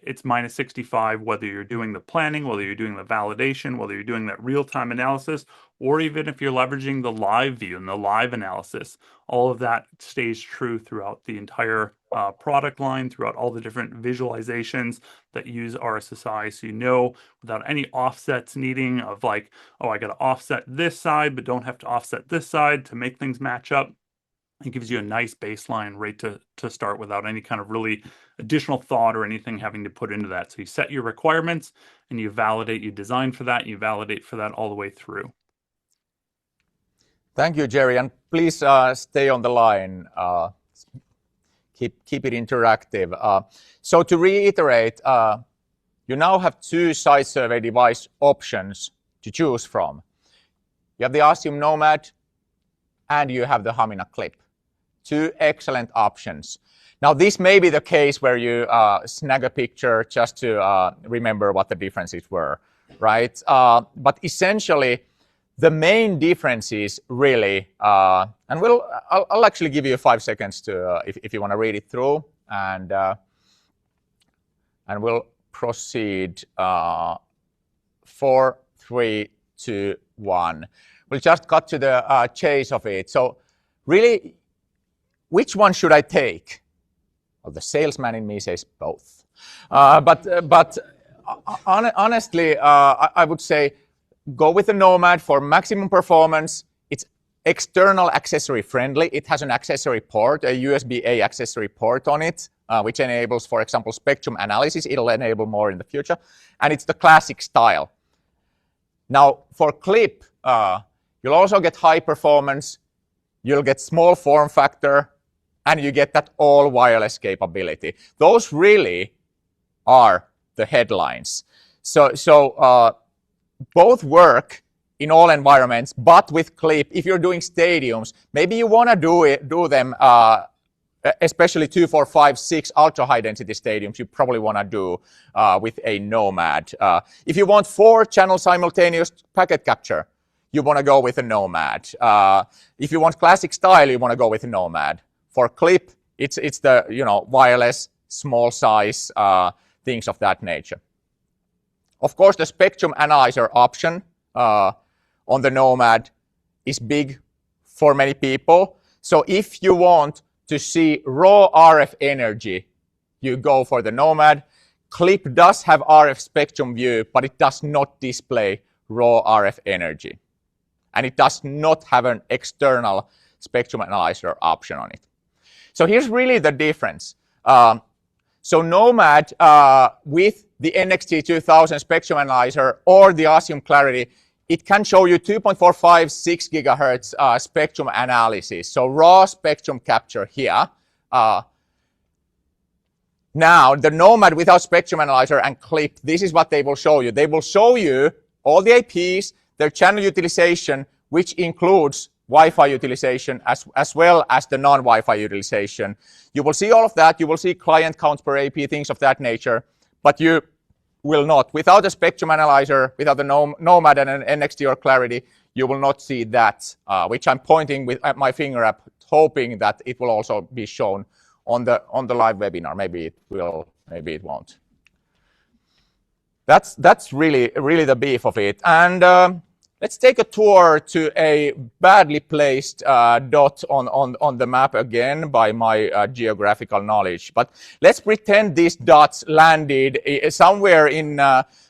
it's -65 whether you're doing the planning, whether you're doing the validation, whether you're doing that real-time analysis, or even if you're leveraging the live view and the live analysis. All of that stays true throughout the entire product line, throughout all the different visualizations that use RSSI. So you know, without any offsets needing of like, oh, I got to offset this side, but don't have to offset this side to make things match up. It gives you a nice baseline rate to start without any kind of really additional thought or anything having to put into that. So you set your requirements and you validate, you design for that, you validate for that all the way through. Thank you, Jerry, and please stay on the line. Keep it interactive. So to reiterate, you now have two site survey device options to choose from. You have the ASIUM Nomad and you have the Hamina Clip. Two excellent options. Now, this may be the case where you snag a picture just to remember what the differences were, right? But essentially, the main difference is really, and I'll actually give you 5 seconds to, if you want to read it through, and we'll proceed. 4, 3, 2, 1. We'll just cut to the chase of it. So really, which one should I take? Well, the salesman in me says both. But honestly, I would say go with the Nomad for maximum performance. It's external accessory friendly. It has an accessory port, a USB-A accessory port on it, which enables, for example, spectrum analysis. It'll enable more in the future. And it's the classic style. Now, for Clip, you'll also get high performance. You'll get small form factor. And you get that all wireless capability. Those really are the headlines. So both work in all environments, but with Clip, if you're doing stadiums, maybe you want to do them, especially 2, 4, 5, 6 ultra high density stadiums, you probably want to do with a Nomad. If you want 4-channel simultaneous packet capture, you want to go with a Nomad. If you want classic style, you want to go with a Nomad. For Clip, it's the wireless, small size, things of that nature. Of course, the spectrum analyzer option on the Nomad is big for many people. So if you want to see raw RF energy, you go for the Nomad. Clip does have RF spectrum view, but it does not display raw RF energy. And it does not have an external spectrum analyzer option on it. So here's really the difference. So Nomad with the NXT2000 spectrum analyzer or the ASIUM Clarity, it can show you 2.456 gigahertz spectrum analysis. So raw spectrum capture here. Now, the Nomad without spectrum analyzer and Clip, this is what they will show you. They will show you all the IPs, their channel utilization, which includes Wi-Fi utilization as well as the non-Wi-Fi utilization. You will see all of that. You will see client counts per AP, things of that nature. But you will not, without a spectrum analyzer, without the Nomad and an NXT or Clarity, you will not see that, which I'm pointing with my finger up, hoping that it will also be shown on the live webinar. Maybe it will, maybe it won't. That's really the beef of it. And let's take a tour to a badly placed dot on the map again by my geographical knowledge. But let's pretend these dots landed somewhere in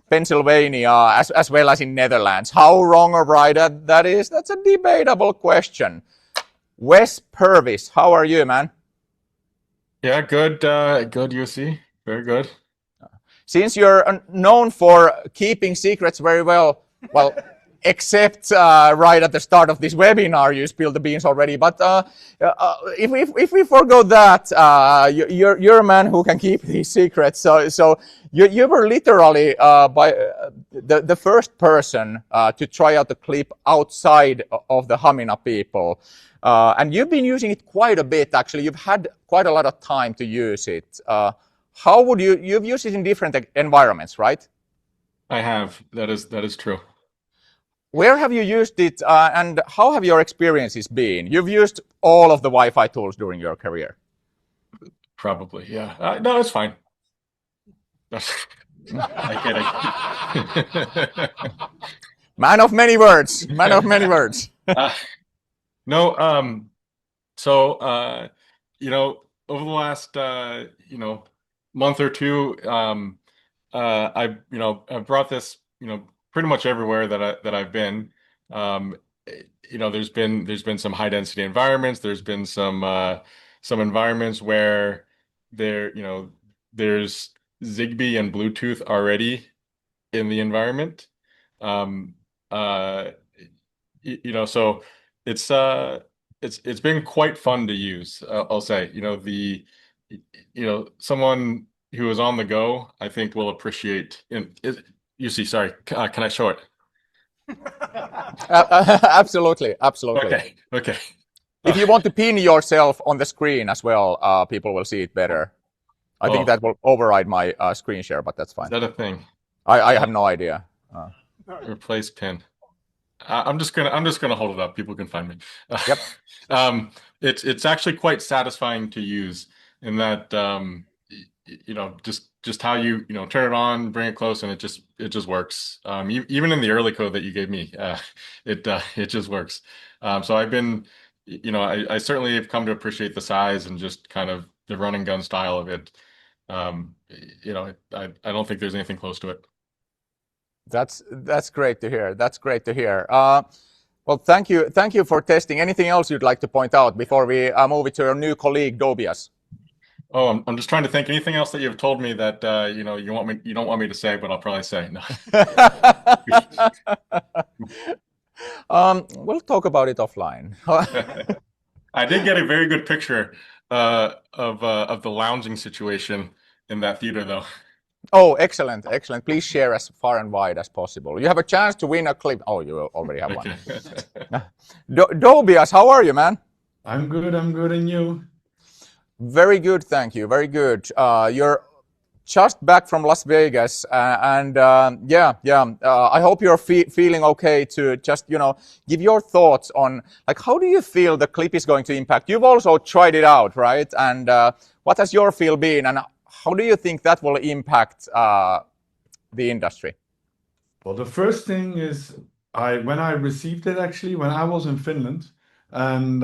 Pennsylvania as well as in Netherlands. How wrong or right that is, that's a debatable question. Wes Purvis, how are you, man? Yeah, good, good, UC. Very good. Since you're known for keeping secrets very well, except right at the start of this webinar, you spilled the beans already. But if we forgo that, you're a man who can keep these secrets. So you were literally the first person to try out the clip outside of the Hamina people. And you've been using it quite a bit, actually. You've had quite a lot of time to use it. How would you've used it in different environments, right? I have. That is true. Where have you used it, and how have your experiences been? You've used all of the Wi-Fi tools during your career. Probably, yeah. No, it's fine. I get it. Man of many words. Man of many words. No, so over the last month or two, I've brought this pretty much everywhere that I've been. There's been some high density environments. There's been some environments where there's Zigbee and Bluetooth already in the environment. So it's been quite fun to use. I'll say, someone who is on the go, I think will appreciate. Sorry, can I show it? Absolutely. Okay. If you want to pin yourself on the screen as well, people will see it better. I think that will override my screen share, but that's fine. Is that a thing? I have no idea. Replace pin. I'm just gonna hold it up. People can find me. Yep. It's actually quite satisfying to use in that just how you turn it on, bring it close, and it just works. Even in the early code that you gave me, it just works. So I've been, I certainly have come to appreciate the size and just kind of the run and gun style of it. I don't think there's anything close to it. That's great to hear. That's great to hear. Well, thank you for testing. Anything else you'd like to point out before we move it to your new colleague, Dobias? Oh, I'm just trying to think. Anything else that you've told me that you don't want me to say, but I'll probably say no. We'll talk about it offline. I did get a very good picture of the lounging situation in that theater, though. Oh, excellent. Please share as far and wide as possible. You have a chance to win a clip. Oh, you already have one. Dobias, how are you, man? I'm good, and you? Very good, thank you. Very good. You're just back from Las Vegas, and I hope you're feeling okay to just give your thoughts on how do you feel the clip is going to impact. You've also tried it out, right? And what has your feel been, and how do you think that will impact the industry? Well, the first thing is when I received it, actually, when I was in Finland, and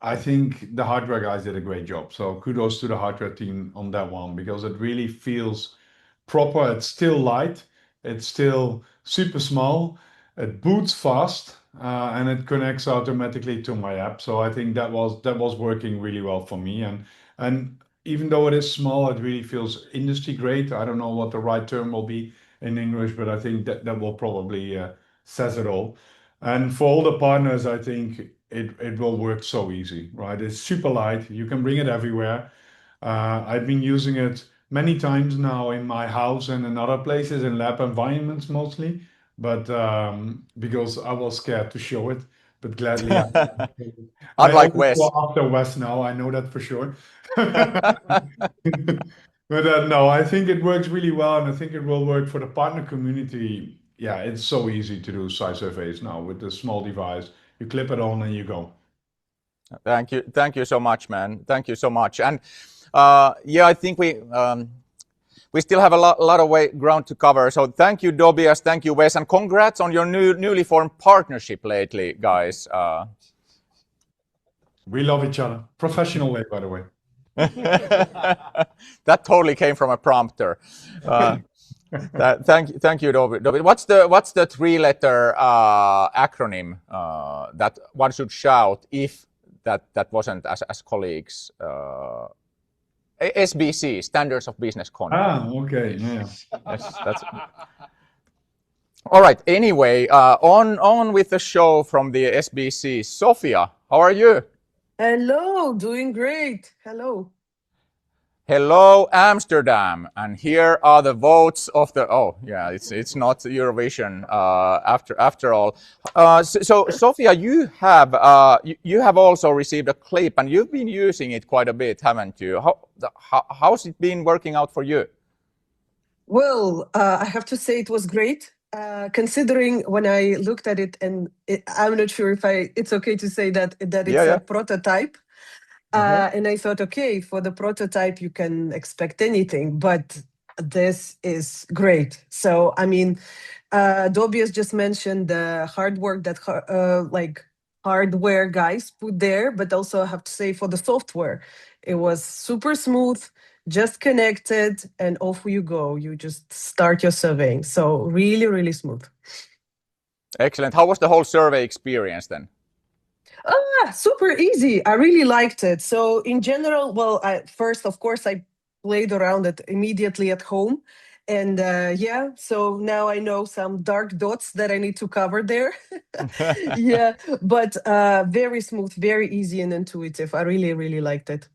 I think the hardware guys did a great job. So kudos to the hardware team on that one, because it really feels proper. It's still light. It's still super small. It boots fast, and it connects automatically to my app. So I think that was working really well for me. And even though it is small, it really feels industry grade. I don't know what the right term will be in English, but I think that will probably says it all. And for all the partners, I think it will work so easy, right? It's super light. You can bring it everywhere. I've been using it many times now in my house and in other places, in lab environments mostly, but because I was scared to show it, but gladly. Unlike Wes. After Wes now, I know that for sure. But no, I think it works really well, and I think it will work for the partner community. Yeah, it's so easy to do site surveys now with this small device. You clip it on and you go. Thank you so much, man. Thank you so much. And I think we still have a lot of ground to cover. So thank you, Tobias. Thank you, Wes, and congrats on your newly formed partnership lately, guys. We love each other. Professional way, by the way. That totally came from a prompter. Thank you, David. What's the three-letter acronym that one should shout if that wasn't as colleagues? SBC, Standards of Business Conduct. Okay, yeah. Yes, that's. All right. Anyway, on with the show from the SBC. Sofia, how are you? Hello, doing great. Hello. Hello, Amsterdam, and here are the votes of the. Oh, yeah, it's not Eurovision after all. So Sofia, you have also received a clip, and you've been using it quite a bit, haven't you? How's it been working out for you? Well, I have to say it was great. Considering when I looked at it, and I'm not sure if it's okay to say that it's a prototype. And I thought, okay, for the prototype, you can expect anything, but this is great. So, I mean, Tobias just mentioned the hard work that like hardware guys put there, but also I have to say for the software, it was super smooth, just connected, and off you go. You just start your surveying. So really, really smooth. Excellent. How was the whole survey experience then? Super easy. I really liked it. So in general, well, first, of course, I played around it immediately at home. And yeah, so now I know some dark dots that I need to cover there. Yeah, but very smooth, very easy and intuitive. I really, really liked it.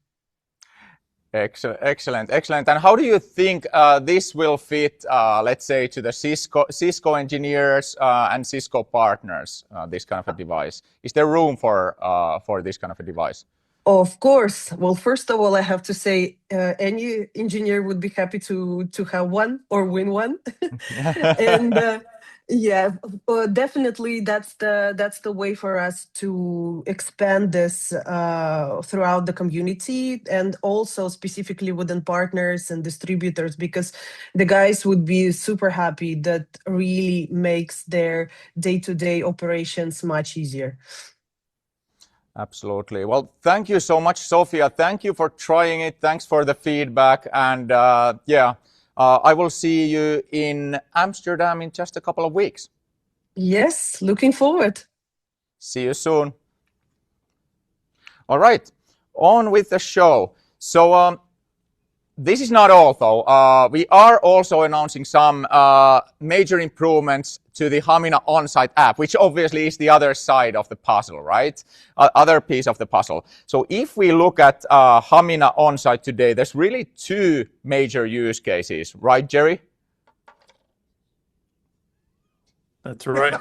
Excellent. And how do you think this will fit, let's say, to the Cisco engineers and Cisco partners? This kind of a device. Is there room for this kind of a device? Of course. Well, first of all, I have to say any engineer would be happy to have one or win one. And yeah, definitely that's the way for us to expand this throughout the community, and also specifically within partners and distributors, because the guys would be super happy. That really makes their day-to-day operations much easier. Absolutely. Well, thank you so much, Sofia. Thank you for trying it. Thanks for the feedback. And I will see you in Amsterdam in just a couple of weeks. Yes, looking forward. See you soon. All right, on with the show. So this is not all, though. We are also announcing some major improvements to the Hamina on-site app, which obviously is the other side of the puzzle, right? Other piece of the puzzle. So if we look at Hamina on-site today, there's really two major use cases, right, Jerry? That's right.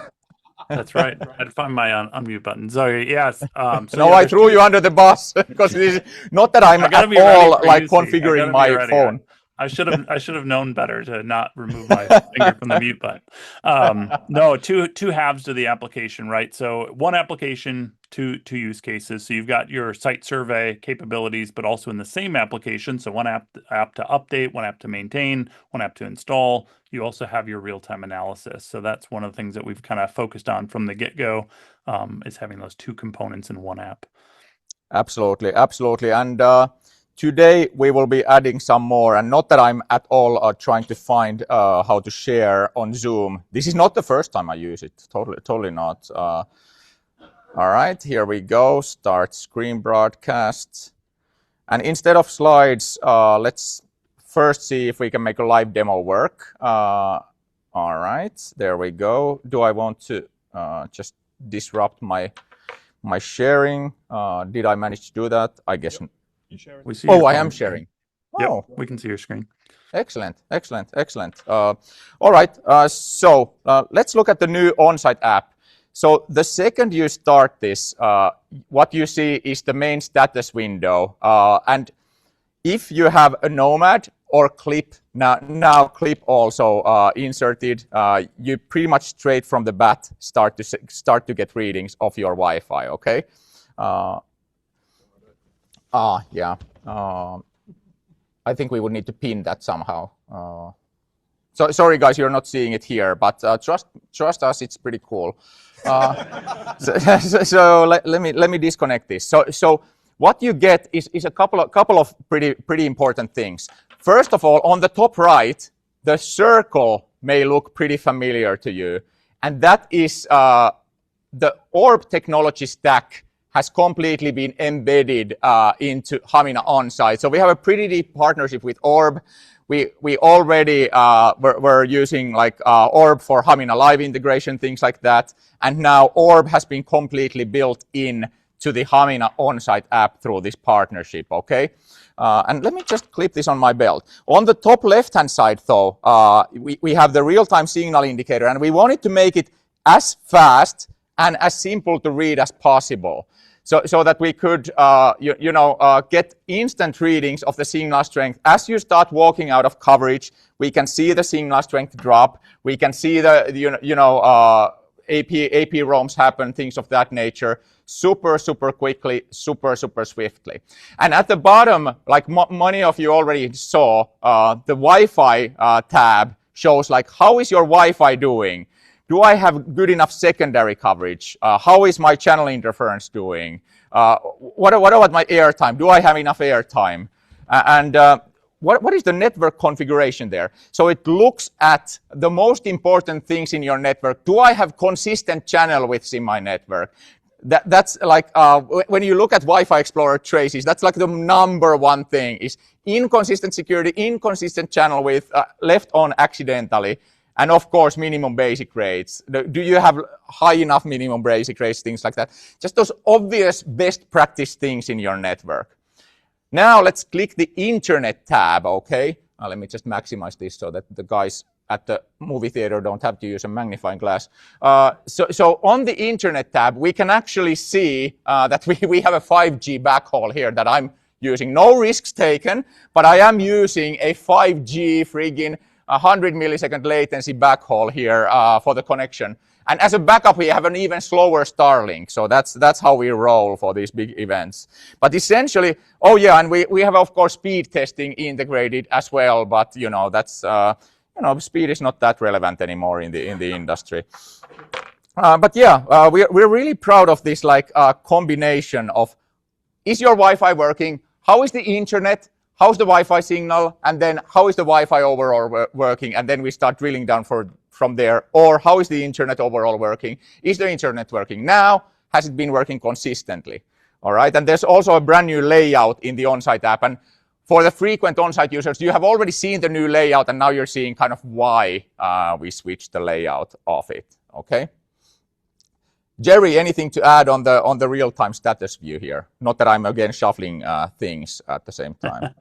That's right. I had to find my unmute button. So yes. So no, I threw you under the bus because this is not that I'm at all like configuring my phone. I should have known better to not remove my finger from the mute button. No, two halves to the application, right? So one application, two use cases. So you've got your site survey capabilities, but also in the same application. So one app to update, one app to maintain, one app to install. You also have your real-time analysis. So that's one of the things that we've kind of focused on from the get-go, is having those two components in one app. Absolutely. And today we will be adding some more, and not that I'm at all trying to find how to share on Zoom. This is not the first time I use it. Totally not. All right, here we go. Start screen broadcast. And instead of slides, let's first see if we can make a live demo work. All right, there we go. Do I want to just disrupt my sharing? Did I manage to do that? I guess. I am sharing. Yep, we can see your screen. Excellent. All right, so let's look at the new on-site app. So the second you start this, what you see is the main status window. And if you have a Nomad or Clip, now Clip also inserted, you pretty much straight from the bat start to get readings of your Wi-Fi, okay? Yeah. I think we would need to pin that somehow. So sorry guys, you're not seeing it here, but trust us, it's pretty cool. So let me disconnect this. So what you get is a couple of pretty important things. First of all, on the top right, the circle may look pretty familiar to you, and that is the Orb technology stack has completely been embedded into Hamina on-site. So we have a pretty deep partnership with Orb. We already were using like Orb for Hamina Live integration, things like that. And now Orb has been completely built in to the Hamina on-site app through this partnership, okay? And let me just clip this on my belt. On the top left-hand side, though, we have the real-time signal indicator, and we wanted to make it as fast and as simple to read as possible. So that we could, get instant readings of the signal strength. As you start walking out of coverage, we can see the signal strength drop. We can see the, AP roams happen, things of that nature, super quickly, super swiftly. And at the bottom, like many of you already saw, the Wi-Fi tab shows like, how is your Wi-Fi doing? Do I have good enough secondary coverage? How is my channel interference doing? What about my airtime? Do I have enough airtime? What is the network configuration there? So it looks at the most important things in your network. Do I have consistent channel widths in my network? That's like, when you look at Wi-Fi Explorer traces, that's like the number one thing is inconsistent security, inconsistent channel width, left on accidentally. And of course, minimum basic rates. Do you have high enough minimum basic rates, things like that? Just those obvious best practice things in your network. Now let's click the Internet tab, okay? Let me just maximize this so that the guys at the movie theater don't have to use a magnifying glass. So on the Internet tab, we can actually see that we have a 5G backhaul here that I'm using. No risks taken, but I am using a 5G friggin' 100 millisecond latency backhaul here for the connection. And as a backup, we have an even slower Starlink. So that's how we roll for these big events. But essentially, oh yeah, and we have, of course, speed testing integrated as well. But, that's, speed is not that relevant anymore in the industry. But yeah, we're really proud of this combination of, is your Wi-Fi working? How is the internet? How's the Wi-Fi signal? And then how is the Wi-Fi overall working? And then we start drilling down from there. Or how is the internet overall working? Is the internet working now? Has it been working consistently? All right. And there's also a brand new layout in the on-site app. And for the frequent on-site users, you have already seen the new layout, and now you're seeing kind of why we switched the layout of it. Okay. Jerry, anything to add on the real-time status view here? Not that I'm again shuffling things at the same time.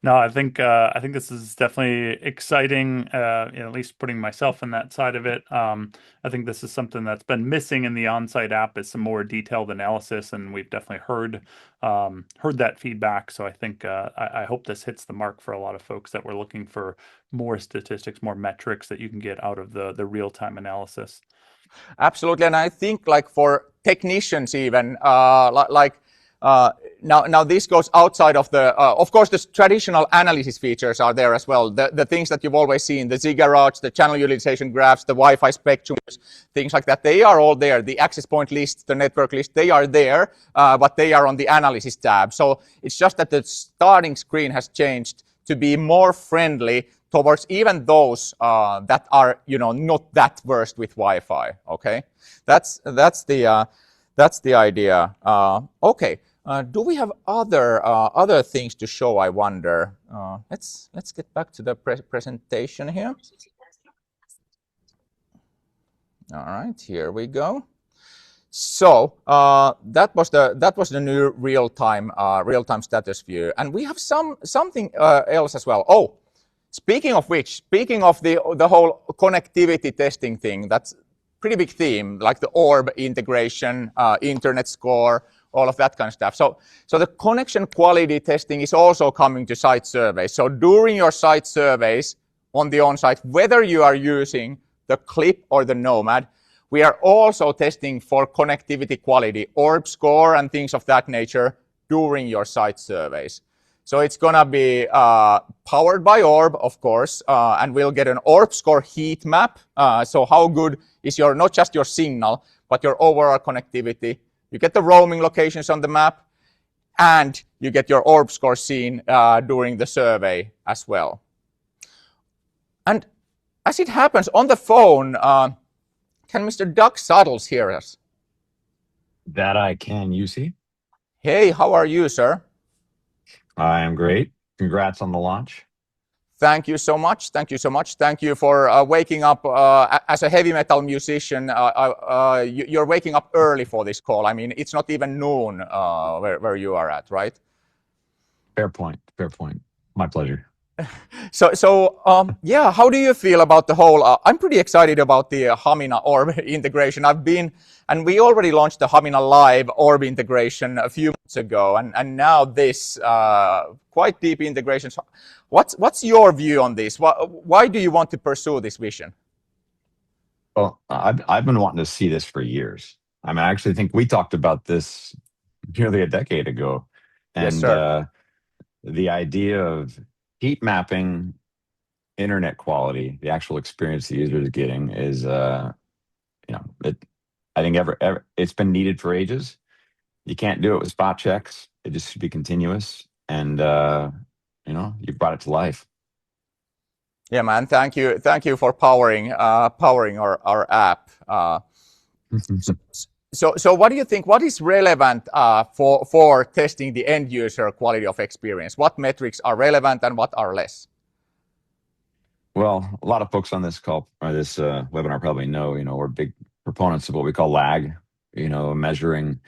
No, I think this is definitely exciting. At least putting myself in that side of it. I think this is something that's been missing in the on-site app is some more detailed analysis, and we've definitely heard that feedback. So I think I hope this hits the mark for a lot of folks that were looking for more statistics, more metrics that you can get out of the real-time analysis. Absolutely, and I think for technicians even, now this goes outside of the, of course the traditional analysis features are there as well. The things that you've always seen, the ziggurats, the channel utilization graphs, the Wi-Fi spectrums, things like that, they are all there. The access point list, the network list, they are there, but they are on the analysis tab. So it's just that the starting screen has changed to be more friendly towards even those that are, not that versed with Wi-Fi. Okay, that's the idea. Okay, do we have other things to show? I wonder. Let's get back to the presentation here. All right, here we go. So that was the new real-time status view, and we have something else as well. Oh. Speaking of which, speaking of the whole connectivity testing thing, that's pretty big theme, like the Orb integration, internet score, all of that kind of stuff. So the connection quality testing is also coming to site surveys. So during your site surveys on the on-site, whether you are using the Clip or the Nomad, we are also testing for connectivity quality, Orb score and things of that nature during your site surveys. So it's going to be powered by Orb, of course, and we'll get an Orb score heat map. So how good is your, not just your signal, but your overall connectivity. You get the roaming locations on the map, and you get your Orb score seen during the survey as well. And as it happens, on the phone, can Mr. Doug Suttles hear us? That I can, you see. Hey, how are you, sir? I am great. Congrats on the launch. Thank you so much. Thank you so much. Thank you for waking up as a heavy metal musician. You're waking up early for this call. I mean, it's not even noon where you are at, right? Fair point. Fair point. My pleasure. Yeah, how do you feel about the whole? I'm pretty excited about the Hamina Orb integration. And we already launched the Hamina Live Orb integration a few months ago, and now this quite deep integration. So what's your view on this? Why do you want to pursue this vision? Well, I've been wanting to see this for years. I mean, I actually think we talked about this nearly a decade ago, and yes, sir. The idea of heat mapping internet quality, the actual experience the user is getting, is I think it's been needed for ages. You can't do it with spot checks. It just should be continuous, and you brought it to life. Yeah, man. Thank you for powering our app. So what do you think? What is relevant for testing the end user quality of experience? What metrics are relevant and what are less? Well, a lot of folks on this call or this webinar probably know, we're big proponents of what we call lag, measuring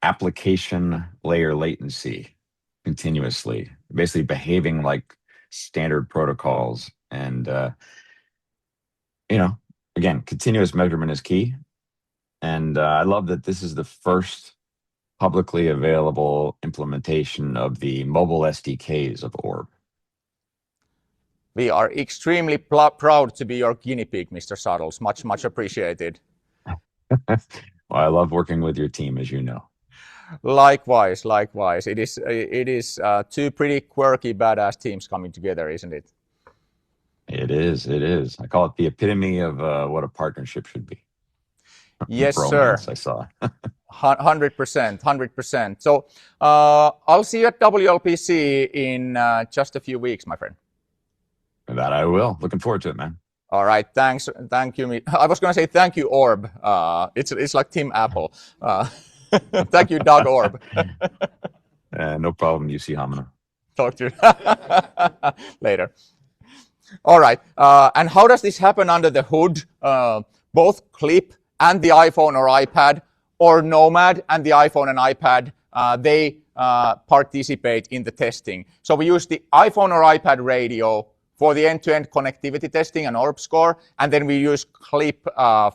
application layer latency continuously, basically behaving like standard protocols. And, again, continuous measurement is key. And I love that this is the first publicly available implementation of the mobile SDKs of Orb. We are extremely proud to be your guinea pig, Mr. Suttles. Much, much appreciated. Well, I love working with your team, as you know. Likewise. It is two pretty quirky, badass teams coming together, isn't it? It is. I call it the epitome of what a partnership should be. Yes, Bromance, sir. I saw. 100%. So I'll see you at WLPC in just a few weeks, my friend. That I will. Looking forward to it, man. All right. Thanks. Thank you. I was going to say thank you, Orb. It's like Tim Apple. Thank you, Doug Orb. No problem. You see Hamina. Talk to you later. All right. And how does this happen under the hood? Both Clip and the iPhone or iPad, or Nomad and the iPhone and iPad, they participate in the testing. So we use the iPhone or iPad radio for the end-to-end connectivity testing and Orb score, and then we use Clip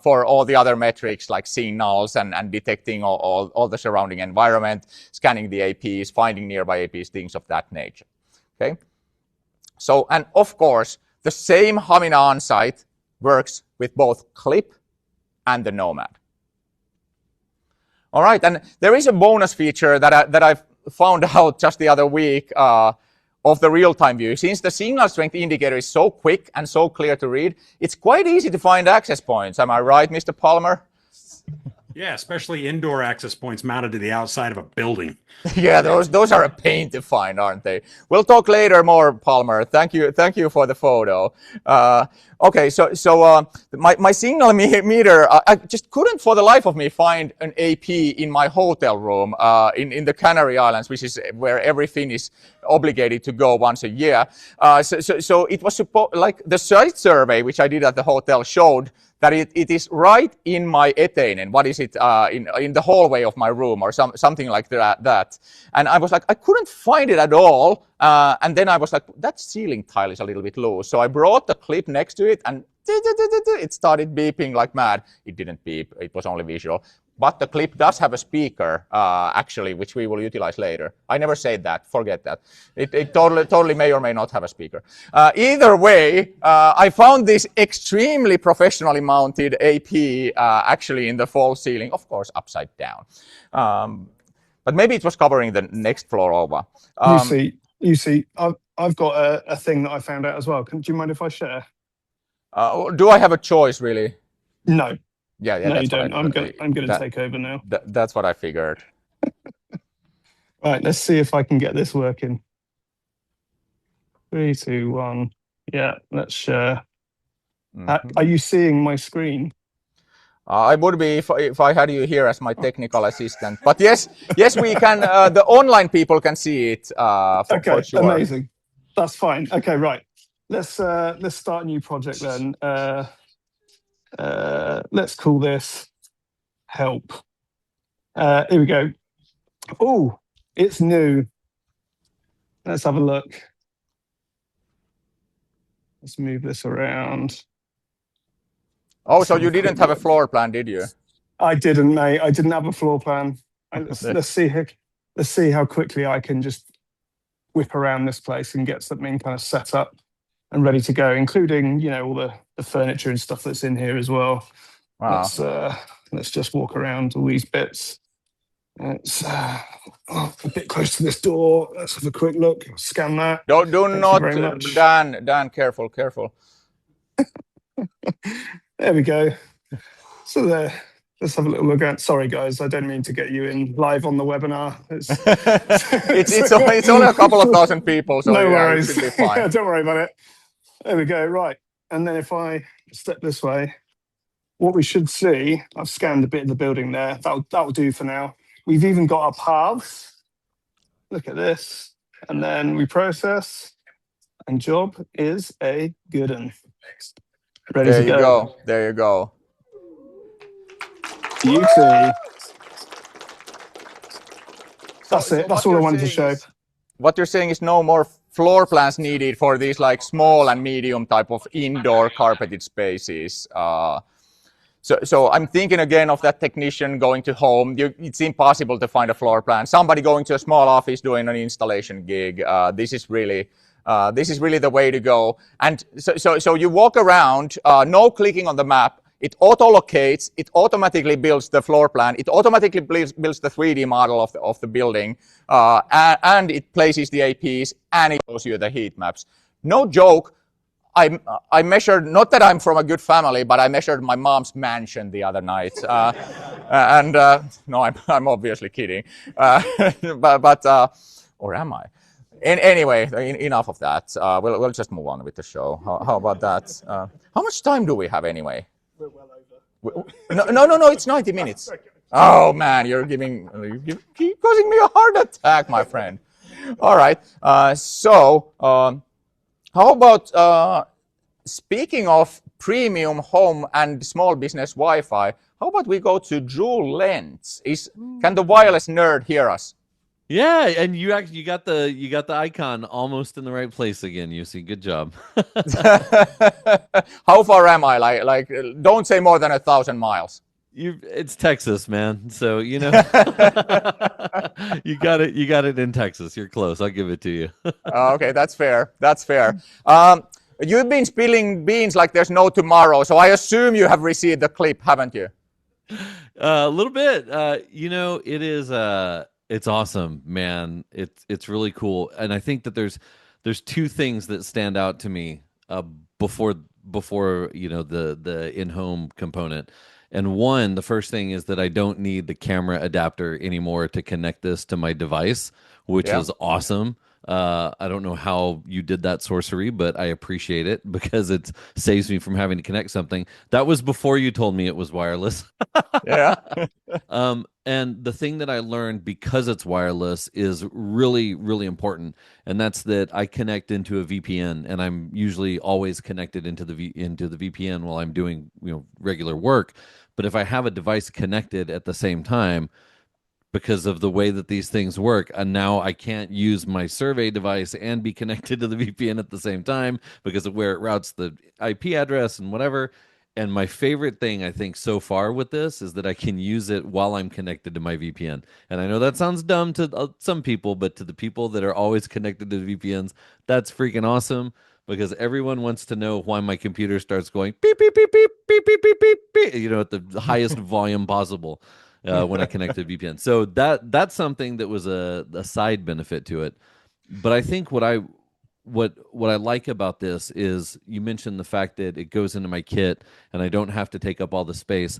for all the other metrics like signals and detecting all the surrounding environment, scanning the APs, finding nearby APs, things of that nature. Okay. So, and of course, the same Hamina on-site works with both Clip and the Nomad. All right, and there is a bonus feature that I found out just the other week of the real-time view. Since the signal strength indicator is so quick and so clear to read, it's quite easy to find access points. Am I right, Mr. Palmer? Yeah, especially indoor access points mounted to the outside of a building. Yeah, those are a pain to find, aren't they? We'll talk later more, Palmer. Thank you for the photo. Okay, so my signal meter, I just couldn't for the life of me find an AP in my hotel room in the Canary Islands, which is where every Finn is obligated to go once a year. So it was like the site survey, which I did at the hotel, showed that it is right in my eteinen. What is it in the hallway of my room or something like that? And I was like, I couldn't find it at all. And then I was like, that ceiling tile is a little bit loose. So I brought the Clip next to it, and it started beeping like mad. It didn't beep. It was only visual. But the Clip does have a speaker, actually, which we will utilize later. I never said that. Forget that. It totally may or may not have a speaker. Either way, I found this extremely professionally mounted AP actually in the false ceiling, of course, upside down. But maybe it was covering the next floor over. You see, I've got a thing that I found out as well. Do you mind if I share? Do I have a choice, really? No. Yeah, No, that's you don't. I'm gonna that, take over now. That's what I figured. Right, let's see if I can get this working. 3, 2, 1. Yeah, let's share. Are you seeing my screen? I would be if I had you here as my technical assistant. But yes, we can. The online people can see it for sure. Amazing. That's fine. Okay, right. Let's start a new project then. Let's call this help. Here we go. Oh, it's new. Let's have a look. Let's move this around. Oh, so you didn't have a floor plan, did you? I didn't, mate. I didn't have a floor plan. Let's see how quickly I can just whip around this place and get something kind of set up and ready to go, including all the furniture and stuff that's in here as well. Wow. Let's just walk around all these bits. It's a bit close to this door. Let's have a quick look. Scan that. Do Thank not, you very much. Dan. Careful. There we go. So there. Let's have a little look around. Sorry, guys, I don't mean to get you in live on the webinar. It's only a couple of thousand people, so no yeah, worries. it should be fine. Yeah, don't worry about it. There we go. Right, and then if I step this way, what we should see, I've scanned a bit of the building there. That'll do for now. We've even got our paths. Look at this, and then we process, and job is a good one. Ready to go. There you go. Beauty. That's it. That's all I wanted to show. What you're saying is no more floor plans needed for these like small and medium type of indoor carpeted spaces. So I'm thinking again of that technician going to home. It's impossible to find a floor plan. Somebody going to a small office doing an installation gig. This is really the way to go. And so you walk around, no clicking on the map. It auto-locates, it automatically builds the floor plan, it automatically builds the 3D model of the building, and it places the APs, and it shows you the heat maps. No joke, I measured, not that I'm from a good family, but I measured my mom's mansion the other night. No, I'm obviously kidding. Or am I? Anyway, enough of that. We'll just move on with the show. How about that? How much time do we have anyway? We're well over. No, it's 90 minutes. Oh man, you keep causing me a heart attack, my friend. All right. How about speaking of premium home and small business Wi-Fi? How about we go to Drew Lentz? Can the wireless nerd hear us? Yeah, and you got the icon almost in the right place again, Jussi. Good job. How far am I? Like, don't say more than 1,000 miles. It's Texas, man. So you know, you got it in Texas. You're close. I'll give it to you. Okay, that's fair. You've been spilling beans like there's no tomorrow, so I assume you have received the clip, haven't you? A little bit. It is. It's awesome, man. It's really cool, and I think that there's two things that stand out to me before the in-home component. And one, the first thing is that I don't need the camera adapter anymore to connect this to my device, which is awesome. I don't know how you did that sorcery, but I appreciate it because it saves me from having to connect something. That was before you told me it was wireless. Yeah. And the thing that I learned because it's wireless is really, really important. And that's that I connect into a VPN, and I'm usually always connected into the VPN while I'm doing regular work. But if I have a device connected at the same time, because of the way that these things work, and now I can't use my survey device and be connected to the VPN at the same time because of where it routes the IP address and whatever. And my favorite thing, I think, so far with this is that I can use it while I'm connected to my VPN. And I know that sounds dumb to some people, but to the people that are always connected to the VPNs, that's freaking awesome because everyone wants to know why my computer starts going beep, beep, beep, beep, beep, beep, beep, beep, beep, at the highest volume possible when I connect to VPN. So that's something that was a side benefit to it. But I think what I like about this is you mentioned the fact that it goes into my kit and I don't have to take up all the space.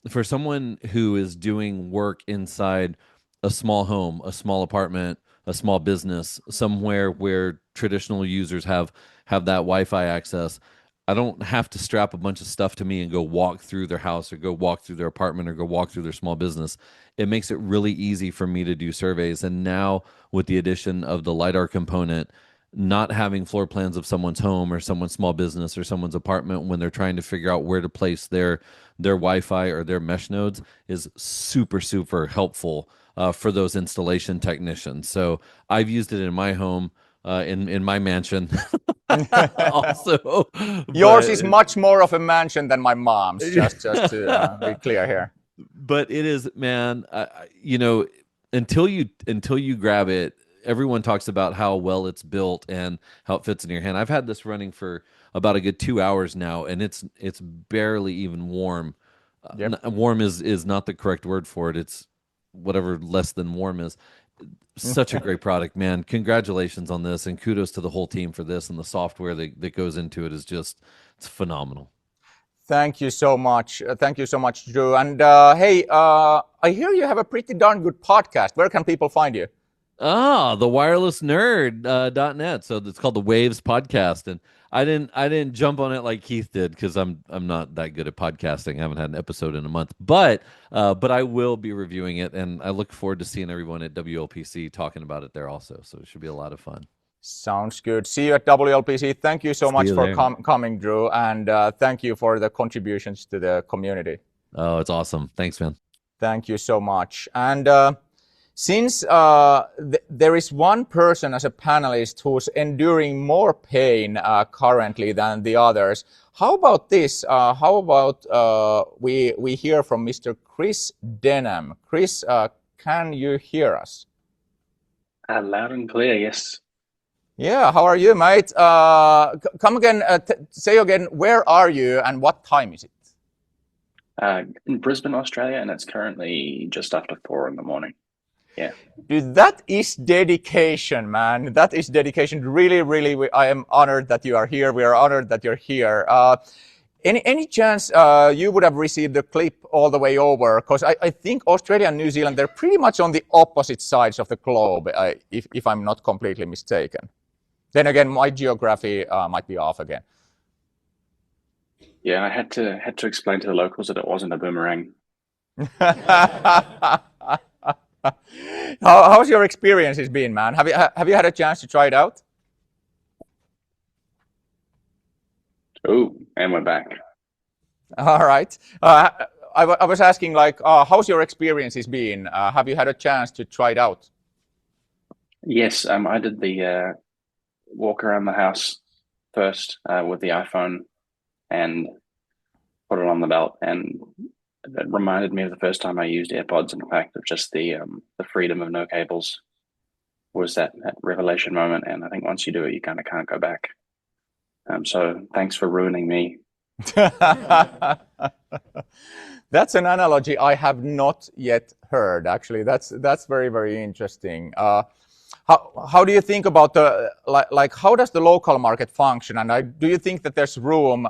For someone who is doing work inside a small home, a small apartment, a small business, somewhere where traditional users have that Wi-Fi access, I don't have to strap a bunch of stuff to me and go walk through their house or go walk through their apartment or go walk through their small business. It makes it really easy for me to do surveys. And now with the addition of the LiDAR component, not having floor plans of someone's home or someone's small business or someone's apartment when they're trying to figure out where to place their Wi-Fi or their mesh nodes is super, super helpful for those installation technicians. So I've used it in my home, in my mansion also. Yours is much more of a mansion than my mom's, just to be clear here. But it is, man, until you grab it, everyone talks about how well it's built and how it fits in your hand. I've had this running for about a good 2 hours now, and it's barely even warm. Yep. Warm is not the correct word for it. It's whatever less than warm is. Such a great product, man. Congratulations on this, and kudos to the whole team for this, and the software that goes into it is just, it's phenomenal. Thank you so much. Thank you so much, Drew. And hey, I hear you have a pretty darn good podcast. Where can people find you? The wirelessnerd.net. So it's called the Waves Podcast. And I didn't jump on it like Keith did because I'm not that good at podcasting. I haven't had an episode in a month. But I will be reviewing it, and I look forward to seeing everyone at WLPC talking about it there also. So it should be a lot of fun. Sounds good. See you at WLPC. Thank you so much for coming, Drew, and thank you for the contributions to the community. Oh, it's awesome. Thanks, man. Thank you so much. And since there is one person as a panelist who's enduring more pain currently than the others, how about this? How about we hear from Mr. Chris Denham? Chris, can you hear us? Loud and clear, yes. Yeah, how are you, mate? Come again, say again, where are you and what time is it? In Brisbane, Australia, and it's currently just after 4 in the morning. Yeah. Dude, that is dedication, man. That is dedication. Really, really, I am honored that you are here. We are honored that you're here. Any chance you would have received the clip all the way over? Because I think Australia and New Zealand, they're pretty much on the opposite sides of the globe, if I'm not completely mistaken. Then again, my geography might be off again. Yeah, I had to explain to the locals that it wasn't a boomerang. How's your experiences been, man? Have you had a chance to try it out? Oh, and we're back. All right. I was asking, like, how's your experiences been? Have you had a chance to try it out? Yes, I did the walk around the house first with the iPhone and put it on the belt, and it reminded me of the first time I used AirPods. In fact, of just the freedom of no cables was that revelation moment. And I think once you do it, you kind of can't go back. So thanks for ruining me. That's an analogy I have not yet heard. Actually, that's very, very interesting. How do you think about the like how does the local market function, and do you think that there's room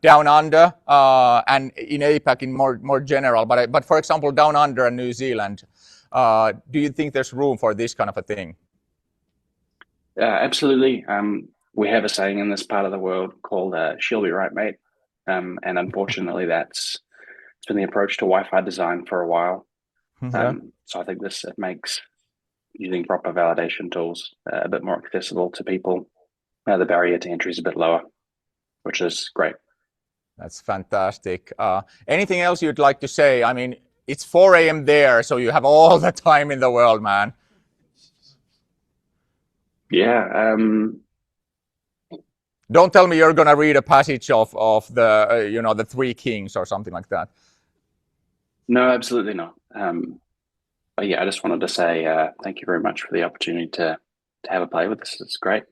down under and in APAC in more general, but for example down under and New Zealand, do you think there's room for this kind of a thing? Absolutely. We have a saying in this part of the world called "She'll be right, mate," and unfortunately it's been the approach to Wi-Fi design for a while. So I think it makes using proper validation tools a bit more accessible to people. The barrier to entry is a bit lower, which is great. That's fantastic. Anything else you'd like to say? I mean, it's 4 a.m. there, so you have all the time in the world, man. Yeah. Don't tell me you're gonna read a passage of the the Three Kings or something like that. No, absolutely not. But yeah, I just wanted to say thank you very much for the opportunity to have a play with this. It's great.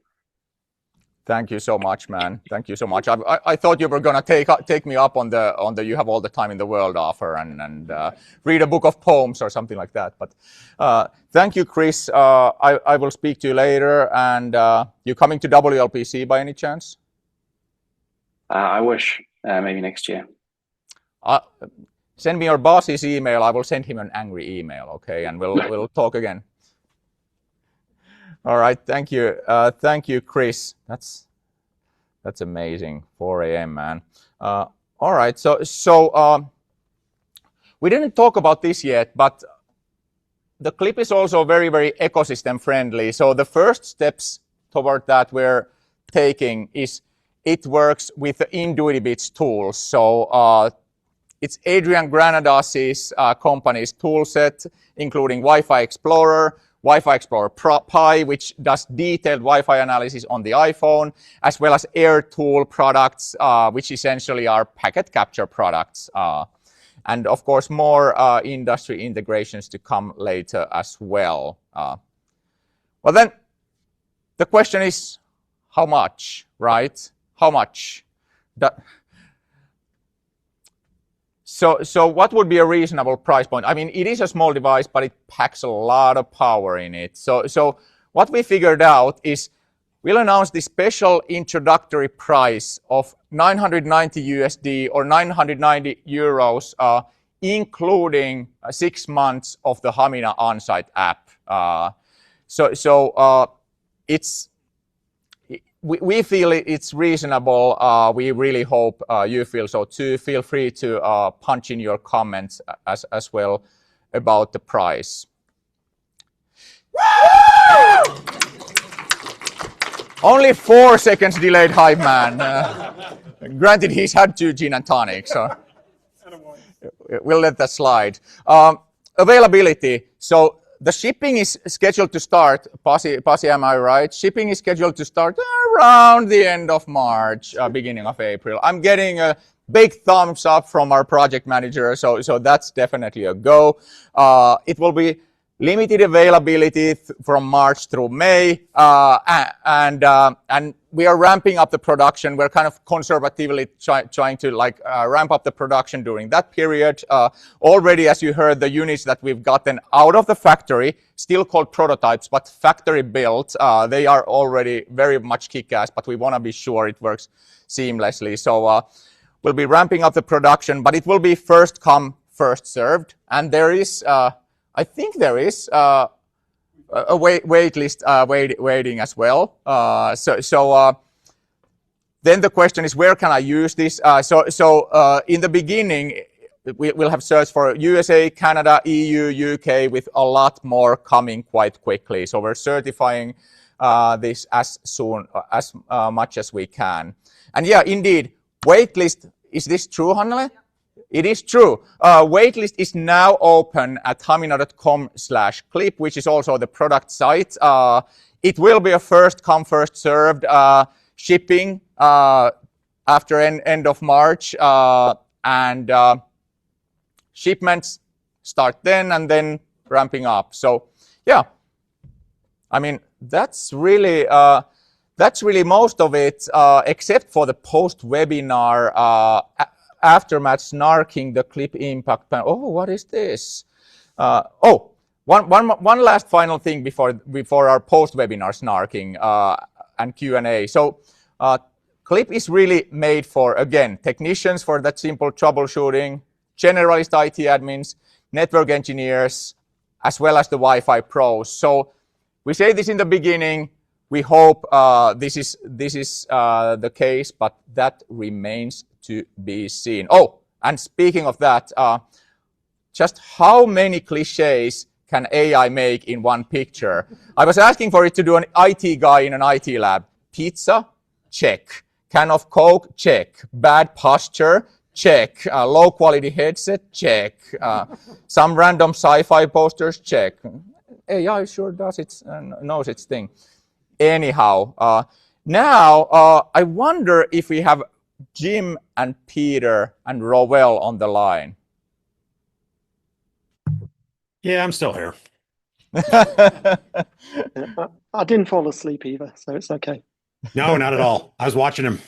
Thank you so much, man. Thank you so much. I thought you were gonna take me up on the you have all the time in the world offer and read a book of poems or something like that. But thank you, Chris. I will speak to you later. And you coming to WLPC by any chance? I wish maybe next year. Send me your boss's email. I will send him an angry email. Okay, and we'll talk again. All right, thank you, Chris. That's amazing. 4 a.m. man. All right, so we didn't talk about this yet, but the clip is also very, very ecosystem friendly. So the first steps toward that we're taking is it works with the Intuitibits tools. So it's Adrian Granadas's company's toolset, including Wi-Fi Explorer, Wi-Fi Explorer Pi, which does detailed Wi-Fi analysis on the iPhone, as well as AirTool products, which essentially are packet capture products. And of course, more industry integrations to come later as well. Well, then the question is, how much, right? How much? So what would be a reasonable price point? I mean, it is a small device, but it packs a lot of power in it. So what we figured out is we'll announce the special introductory price of 990 USD or 990 euros, including 6 months of the Hamina on-site app. We feel it's reasonable. We really hope you feel so too. Feel free to punch in your comments as well about the price. Only 4 seconds delayed hype man. Granted, he's had 2 gin and tonic, so we'll let that slide. Availability. So the shipping is scheduled to start, Pasi, am I right? Shipping is scheduled to start around the end of March, beginning of April. I'm getting a big thumbs up from our project manager, so that's definitely a go. It will be limited availability from March through May, and we are ramping up the production. We're kind of conservatively trying to ramp up the production during that period. Already, as you heard, the units that we've gotten out of the factory, still called prototypes, but factory built, they are already very much kick-ass, but we want to be sure it works seamlessly. So we'll be ramping up the production, but it will be first come, first served. And there is, I think there is a wait list waiting as well. Then the question is, where can I use this? In the beginning, we'll have search for USA, Canada, EU, UK, with a lot more coming quite quickly. So we're certifying this as soon, as much as we can. And yeah, indeed, waitlist, is this true, Hannele? It is true. Waitlist is now open at hamina.com/clip, which is also the product site. It will be a first come, first served shipping after end of March, and shipments start then and then ramping up. So yeah, I mean, that's really most of it, except for the post-webinar aftermath snarking, the clip impact panel. Oh, what is this? One last final thing before our post-webinar snarking and Q&A. So clip is really made for, again, technicians for that simple troubleshooting, generalist IT admins, network engineers, as well as the Wi-Fi pros. So we say this in the beginning. We hope this is the case, but that remains to be seen. Oh, and speaking of that, just how many cliches can AI make in one picture? I was asking for it to do an IT guy in an IT lab. Pizza? Check. Can of Coke? Check. Bad posture? Check. Low quality headset? Check. Some random sci-fi posters? Check. AI sure does its knows its thing. Anyhow, now I wonder if we have Jim and Peter and Rowell on the line. Yeah, I'm still here. I didn't fall asleep either, so it's okay. No, not at all. I was watching him.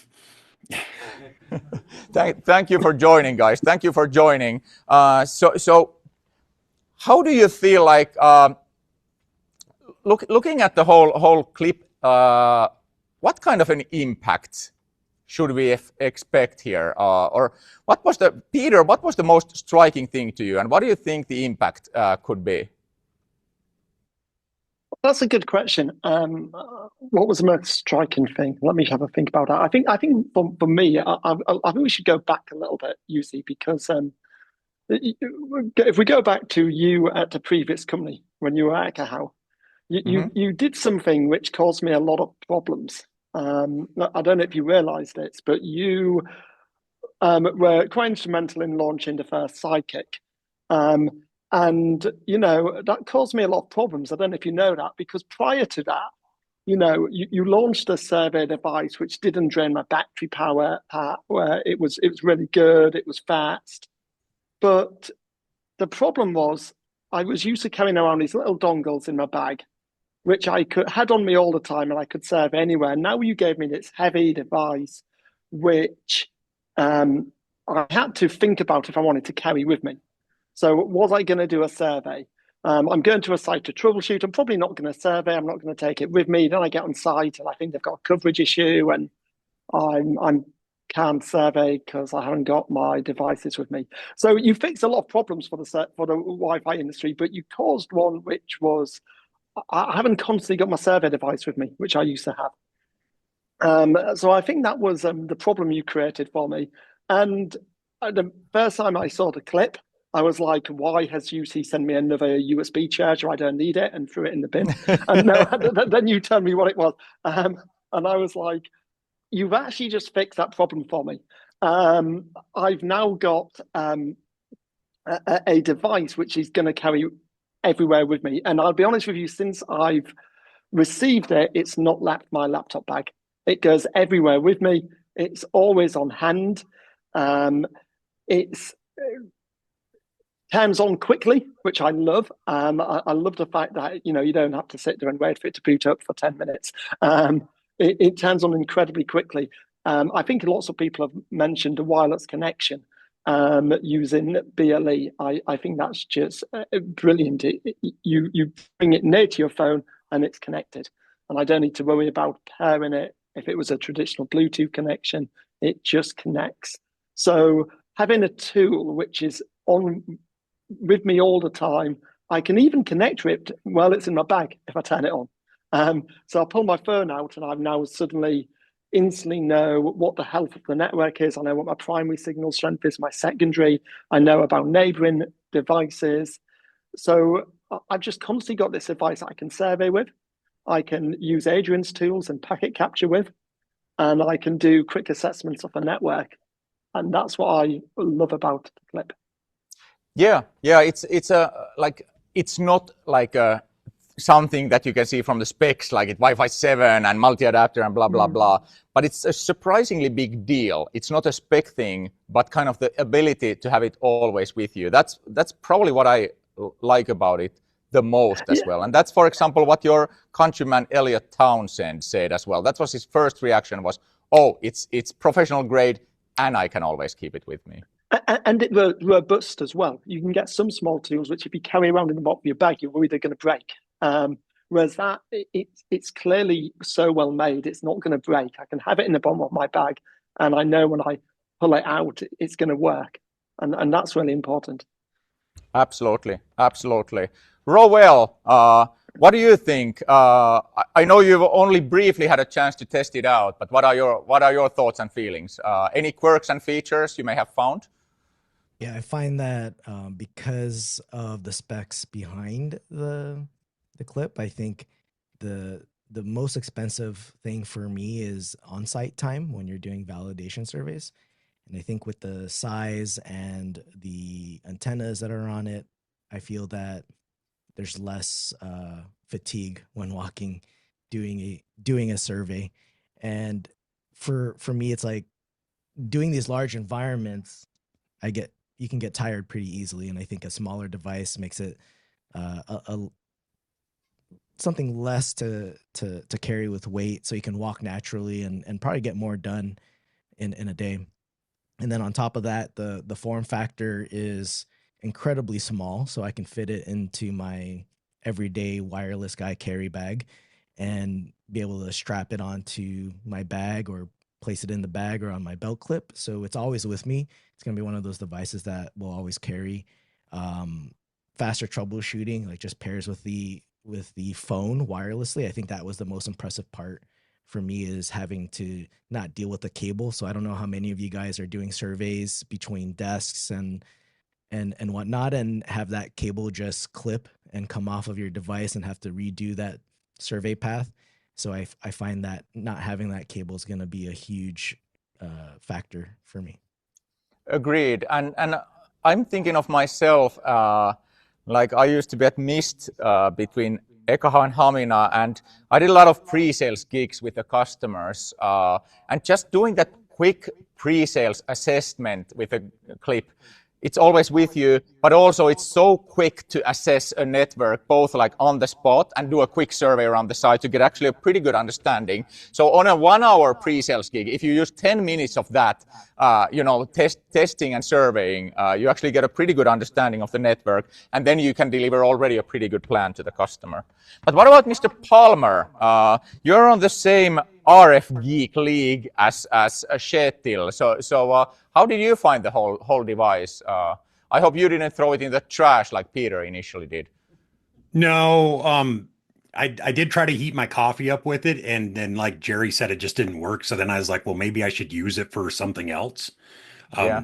Thank you for joining, guys. Thank you for joining. So how do you feel like looking at the whole clip? What kind of an impact should we expect here? Or what was Peter? What was the most striking thing to you, and what do you think the impact could be? That's a good question. What was the most striking thing? Let me have a think about that. I think for me, I think we should go back a little bit, UC, because if we go back to you at the previous company when you were at Ekahau, you did something which caused me a lot of problems. I don't know if you realised it, but you were quite instrumental in launching the first Sidekick. And, you know, that caused me a lot of problems. I don't know if you know that, because prior to that, you know, you launched a survey device which didn't drain my battery power, where it was really good, it was fast. But the problem was I was used to carrying around these little dongles in my bag, which I had on me all the time and I could serve anywhere. Now you gave me this heavy device, which I had to think about if I wanted to carry with me. So was I going to do a survey? I'm going to a site to troubleshoot. I'm probably not going to survey. I'm not going to take it with me. Then I get on site and I think they've got a coverage issue and I can't survey because I haven't got my devices with me. So you fixed a lot of problems for the Wi-Fi industry, but you caused one which was I haven't constantly got my survey device with me, which I used to have. So I think that was the problem you created for me. And the first time I saw the clip, I was like, why has UC sent me another USB charger? I don't need it, and threw it in the bin. And no, then you tell me what it was. And I was like, you've actually just fixed that problem for me. I've now got a device which is going to carry everywhere with me. And I'll be honest with you, since I've received it, it's not left my laptop bag. It goes everywhere with me. It's always on hand. It's turns on quickly, which I love. I love the fact that, you know, you don't have to sit there and wait for it to boot up for 10 minutes. It turns on incredibly quickly. I think lots of people have mentioned a wireless connection using BLE. I think that's just brilliant. You bring it near to your phone and it's connected. And I don't need to worry about pairing it. If it was a traditional Bluetooth connection, it just connects. So having a tool which is on with me all the time, I can even connect it while it's in my bag if I turn it on. So I'll pull my phone out and I now suddenly instantly know what the health of the network is. I know what my primary signal strength is, my secondary. I know about neighboring devices. So I've just constantly got this device I can survey with. I can use Adrian's tools and packet capture with, and I can do quick assessments of the network. And that's what I love about the clip. Yeah, it's not like something that you can see from the specs, like it Wi-Fi 7 and multi-adapter and blah blah blah. But it's a surprisingly big deal. It's not a spec thing, but kind of the ability to have it always with you. That's probably what I like about it the most as well. And that's, for example, what your countryman Elliot Townsend said as well. That was his first reaction was, oh, it's professional grade and I can always keep it with me. And it robust as well. You can get some small tools which if you carry around in the bottom of your bag, you're worried they're going to break. Whereas that, it's clearly so well made, it's not going to break. I can have it in the bottom of my bag and I know when I pull it out, it's going to work. And that's really important. Absolutely. Rowell, what do you think? I know you've only briefly had a chance to test it out, but what are your thoughts and feelings? Any quirks and features you may have found? Yeah, I find that because of the specs behind the clip, I think the most expensive thing for me is on-site time when you're doing validation surveys. And I think with the size and the antennas that are on it, I feel that there's less fatigue when walking, doing a survey. And for me, it's like doing these large environments, you can get tired pretty easily. And I think a smaller device makes it something less to carry with weight, so you can walk naturally and probably get more done in a day. And then on top of that, the form factor is incredibly small, so I can fit it into my everyday wireless guy carry bag and be able to strap it onto my bag or place it in the bag or on my belt clip. So it's always with me. It's going to be one of those devices that will always carry. Faster troubleshooting, like just pairs with the phone wirelessly. I think that was the most impressive part for me, is having to not deal with the cable. So I don't know how many of you guys are doing surveys between desks and whatnot, and have that cable just clip and come off of your device and have to redo that survey path. So I find that not having that cable is going to be a huge factor for me. Agreed. And I'm thinking of myself, like I used to be at MIST between Ekaha and Hamina, and I did a lot of pre-sales gigs with the customers, and just doing that quick pre-sales assessment with a clip, it's always with you, but also it's so quick to assess a network, both like on the spot and do a quick survey around the site to get actually a pretty good understanding. So on a 1 hour pre-sales gig, if you use 10 minutes of that, testing and surveying, you actually get a pretty good understanding of the network, and then you can deliver already a pretty good plan to the customer. But what about Mr. Palmer? You're on the same RF geek league as Kjetil. So how did you find the whole device? I hope you didn't throw it in the trash like Peter initially did. No, I did try to heat my coffee up with it, and then like Jerry said, it just didn't work. So then I was like, well, maybe I should use it for something else. Yeah.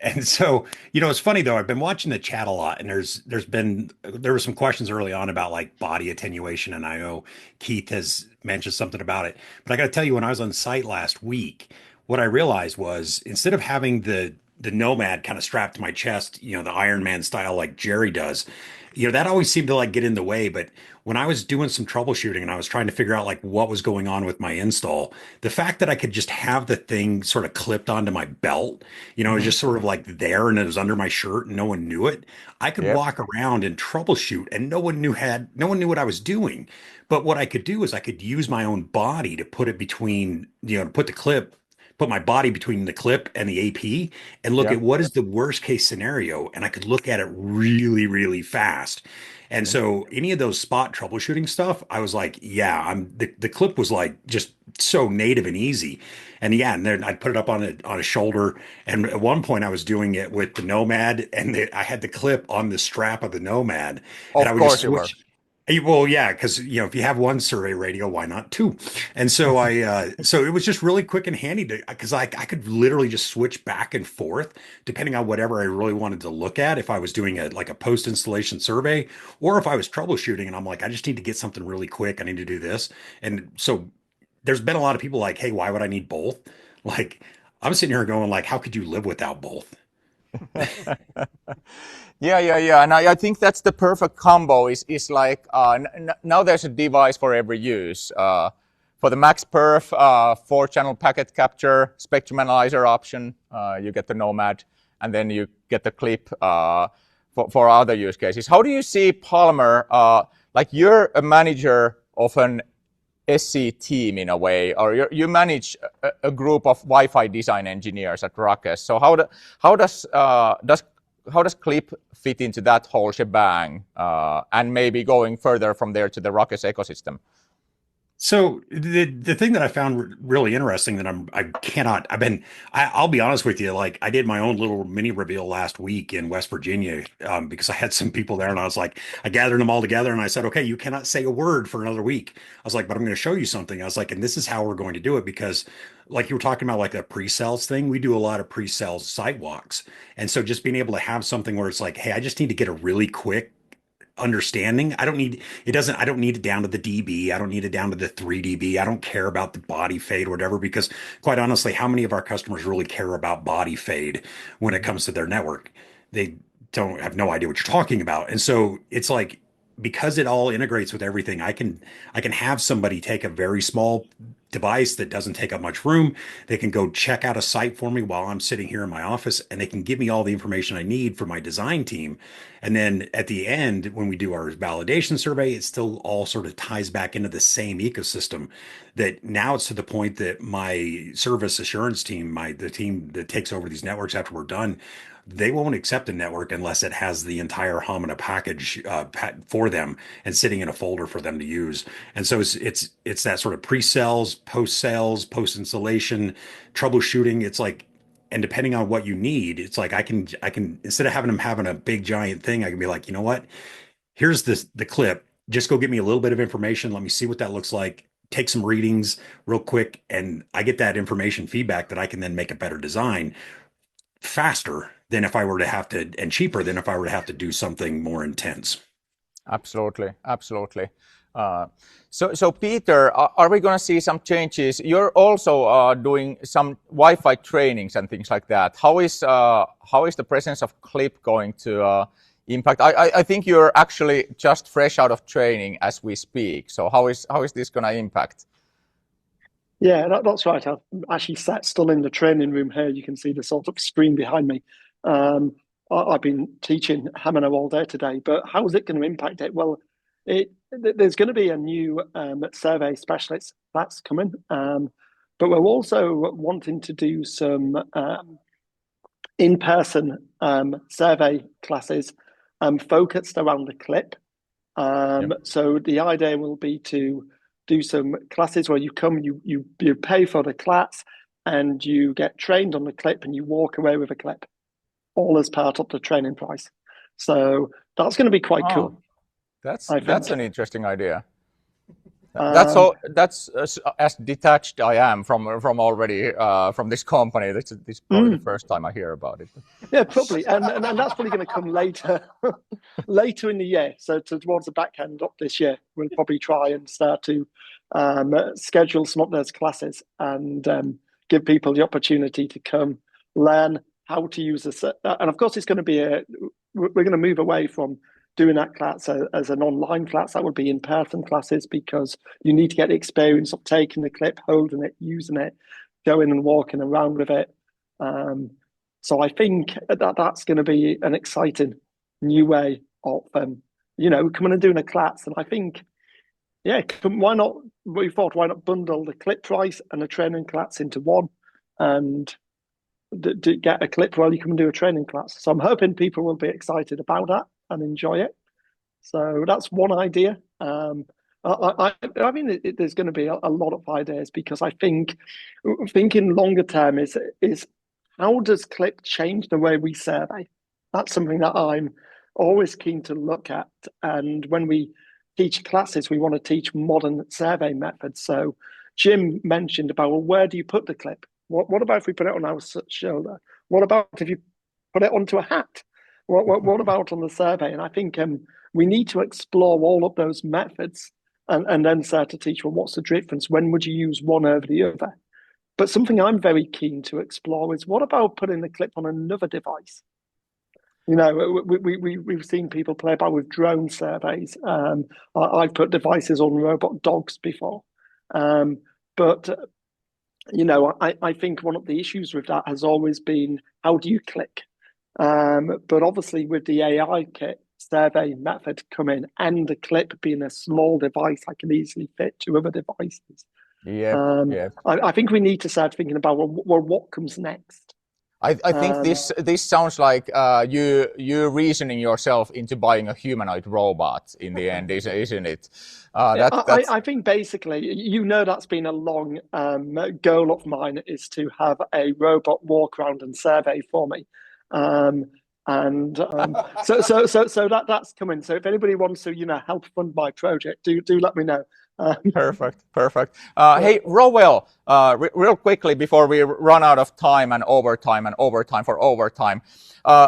And so, it's funny though, I've been watching the chat a lot, and there were some questions early on about like body attenuation, and I know Keith has mentioned something about it. But I got to tell you, when I was on site last week, what I realized was, instead of having the Nomad kind of strapped to my chest, the Iron Man style like Jerry does, that always seemed to like get in the way. But when I was doing some troubleshooting and I was trying to figure out like what was going on with my install, the fact that I could just have the thing sort of clipped onto my belt, it was just sort of like there, and it was under my shirt and no one knew it. I could Yep. walk around and troubleshoot, and no one knew what I was doing. But what I could do is I could use my own body to put it between, to put my body between the clip and the AP and look Yeah. at what is the worst case scenario. And I could look at it really, really fast. And so any of those spot troubleshooting stuff, I was like, yeah, the clip was like just so native and easy. And yeah, and then I'd put it up on a shoulder. And at one point I was doing it with the Nomad, and I had the clip on the strap of the Nomad, and I Of would just course you were. switch. Well, yeah, because if you have one survey radio, why not two? And so so it was just really quick and handy because I could literally just switch back and forth depending on whatever I really wanted to look at. If I was doing a post installation survey, or if I was troubleshooting and I'm like, I just need to get something really quick, I need to do this. And so there's been a lot of people like, hey, why would I need both? Like, I'm sitting here going like, how could you live without both? Yeah. And I think that's the perfect combo. Is like now there's a device for every use. For the max perf, 4-channel packet capture, spectrum analyzer option, you get the Nomad, and then you get the clip for other use cases. How do you see Palmer? Like you're a manager of an SC team in a way, or you manage a group of Wi-Fi design engineers at Ruckus. So how does Clip fit into that whole shebang, and maybe going further from there to the Ruckus ecosystem? So the thing that I found really interesting that I'll be honest with you, like I did my own little mini reveal last week in West Virginia, because I had some people there, and I was like, I gathered them all together and I said, okay, you cannot say a word for another week. I was like, but I'm going to show you something. I was like, and this is how we're going to do it, because like you were talking about like a pre-sales thing, we do a lot of pre-sales site walks. And so just being able to have something where it's like, hey, I just need to get a really quick understanding. I don't need it down to the dB. I don't need it down to the 3 dB. I don't care about the body fade or whatever, because quite honestly, how many of our customers really care about body fade when it comes to their network? They don't have no idea what you're talking about. And so it's like, because it all integrates with everything, I can have somebody take a very small device that doesn't take up much room. They can go check out a site for me while I'm sitting here in my office, and they can give me all the information I need for my design team. And then at the end, when we do our validation survey, it still all sort of ties back into the same ecosystem. That now it's to the point that my service assurance team, the team that takes over these networks after we're done, they won't accept a network unless it has the entire Hamina package for them and sitting in a folder for them to use. And so it's that sort of pre-sales, post-sales, post-installation, troubleshooting. It's like, and depending on what you need, it's like I can instead of having a big giant thing, I can be like, you know what? Here's the clip. Just go get me a little bit of information. Let me see what that looks like. Take some readings real quick, and I get that information feedback that I can then make a better design faster than if I were to have to, and cheaper than if I were to have to do something more intense. Absolutely, absolutely. So Peter, are we going to see some changes? You're also doing some Wi-Fi trainings and things like that. How is the presence of Clip going to impact? I think you're actually just fresh out of training as we speak. So how is this going to impact? Yeah, that's right. I've actually sat still in the training room here. You can see the sort of screen behind me. I've been teaching Hamina all day today, but how is it going to impact it? Well, there's going to be a new survey specialist that's coming, but we're also wanting to do some in-person survey classes focused around the clip. So the idea will be to do some classes where you come, you pay for the class, and you get trained on the clip, and you walk away with a clip, all as part of the training price. So that's going to be quite cool. That's an interesting idea. That's as detached I am from already from this company. This is probably the first time I hear about it. Yeah, probably, and that's probably going to come later, later in the year. So towards the back end of this year, we'll probably try and start to schedule some of those classes and give people the opportunity to come learn how to use this. And of course, it's going to be we're going to move away from doing that class as an online class. That would be in-person classes, because you need to get the experience of taking the clip, holding it, using it, going and walking around with it. So I think that's going to be an exciting new way of, coming and doing a class. And I think, why not bundle the clip price and the training class into one, and get a clip while you come and do a training class. So I'm hoping people will be excited about that and enjoy it. So that's one idea. I mean, there's going to be a lot of ideas, because I think thinking longer term is how does Clip change the way we survey? That's something that I'm always keen to look at. And when we teach classes, we want to teach modern survey methods. So Jim mentioned about, well, where do you put the clip? What about if we put it on our shoulder? What about if you put it onto a hat? What about on the survey? And I think we need to explore all of those methods and then start to teach, well, what's the difference? When would you use one over the other? But something I'm very keen to explore is, what about putting the clip on another device? We've seen people play about with drone surveys. I've put devices on robot dogs before. But I think one of the issues with that has always been, how do you click? But obviously with the AI kit survey method coming, and the clip being a small device, I can easily fit two other devices. I think we need to start thinking about, well, what comes next? I think this sounds like you reasoning yourself into buying a humanoid robot in the end, isn't it? I think basically, that's been a long goal of mine, is to have a robot walk around and survey for me. So that's coming. So if anybody wants to, help fund my project, do let me know. Perfect. Hey, Rowell, real quickly before we run out of time and overtime for overtime,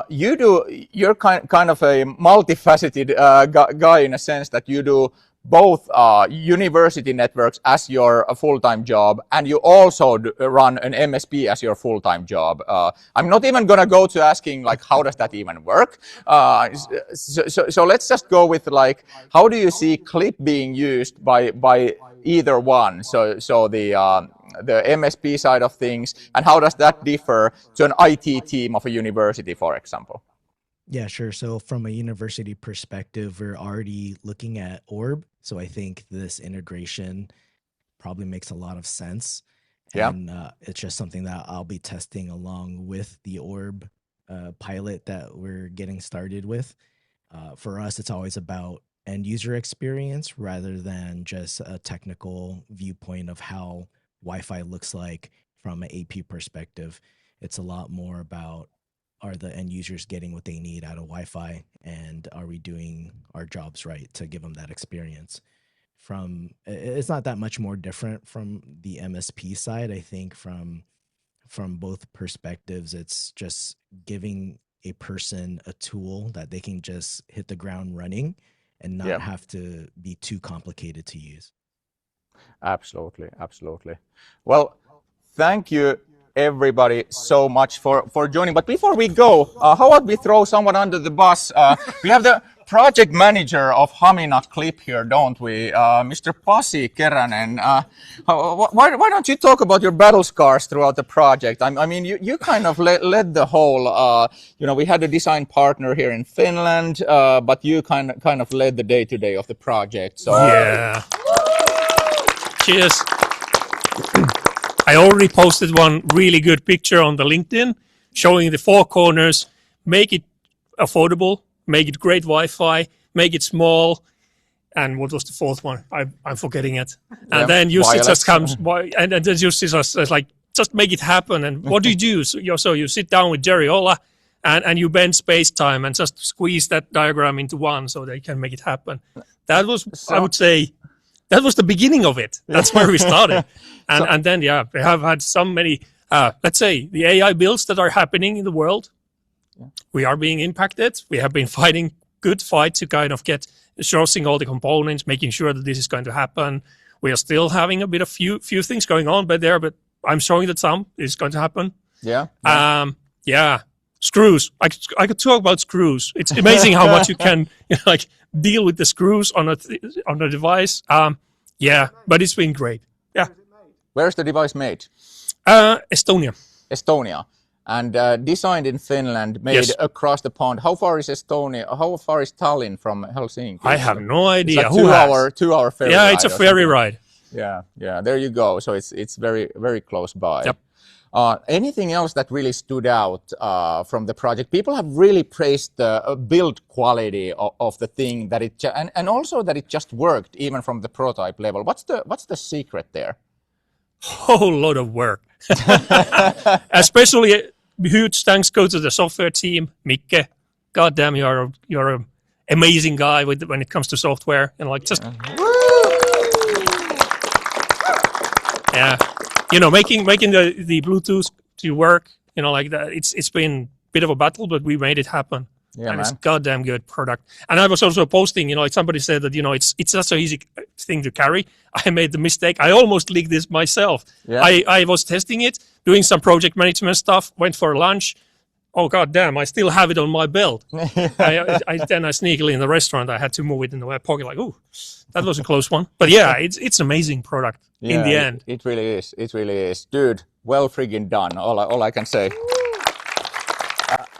you're kind of a multifaceted guy, in a sense that you do both university networks as your full-time job, and you also run an MSP as your full-time job. I'm not even going to go to asking, like, how does that even work? So let's just go with, like, how do you see Clip being used by either one? So the MSP side of things, and how does that differ to an IT team of a university, for example? Yeah, sure. So from a university perspective, we're already looking at Orb. So I think this integration probably makes a lot of sense. And it's just something that I'll be testing along with the Orb pilot that we're getting started with. For us, it's always about end user experience rather than just a technical viewpoint of how Wi-Fi looks like from an AP perspective. It's a lot more about, are the end users getting what they need out of Wi-Fi, and are we doing our jobs right to give them that experience? It's not that much more different from the MSP side. I think from both perspectives, it's just giving a person a tool that they can just hit the ground running and not have to be too complicated to use. Absolutely, absolutely. Well, thank you everybody so much for joining. But before we go, how about we throw someone under the bus? We have the project manager of Hamina Clip here, don't we? Mr. Pasi Keränen. Why don't you talk about your battle scars throughout the project? I mean, you kind of led the whole, we had a design partner here in Finland, but you kind of led the day-to-day of the project. So yeah. Cheers. I already posted one really good picture on the LinkedIn showing the four corners. Make it affordable, make it great Wi-Fi, make it small. And what was the fourth one? I'm forgetting it. And then Jussi just comes, and then Jussi says like, just make it happen. And what do you do? So you sit down with Jerry Ola and you bend space-time and just squeeze that diagram into one so they can make it happen. That was, I would say, that was the beginning of it. That's where we started. And then, we have had so many, let's say, the AI builds that are happening in the world. Yeah. We are being impacted. We have been fighting good fight to kind of get sourcing all the components, making sure that this is going to happen. We are still having a bit of few things going on but I'm showing that some is going to happen. Yeah. Screws. I could talk about screws. It's amazing how much you can deal with the screws on a device. But it's been great. Yeah. Where's the device made? Estonia. Estonia. And designed in Finland, made across the pond. How far is Estonia? How far is Tallinn from Helsinki? I have no idea. It's a 2 hour ferry ride. Yeah, it's a ferry ride. Yeah. There you go. So it's very, very close by. Yep. Anything else that really stood out from the project? People have really praised the build quality of the thing, that and also that it just worked even from the prototype level. What's the secret there? Whole lot of work. Especially huge thanks go to the software team, Mikke. God damn, you're an amazing guy when it comes to software and just making the Bluetooth to work, like that. It's been a bit of a battle, but we made it happen. Yeah, and it's a goddamn good product. And I was also posting, somebody said that, it's such an easy thing to carry. I made the mistake. I almost leaked this myself. Yeah. I was testing it, doing some project management stuff, went for lunch. Oh, goddamn, I still have it on my belt. Then I sneakily in the restaurant, I had to move it in my pocket like, oh, that was a close one. But yeah, it's an amazing product in the end. It really is. It really is. Dude, well friggin' done. All I can say.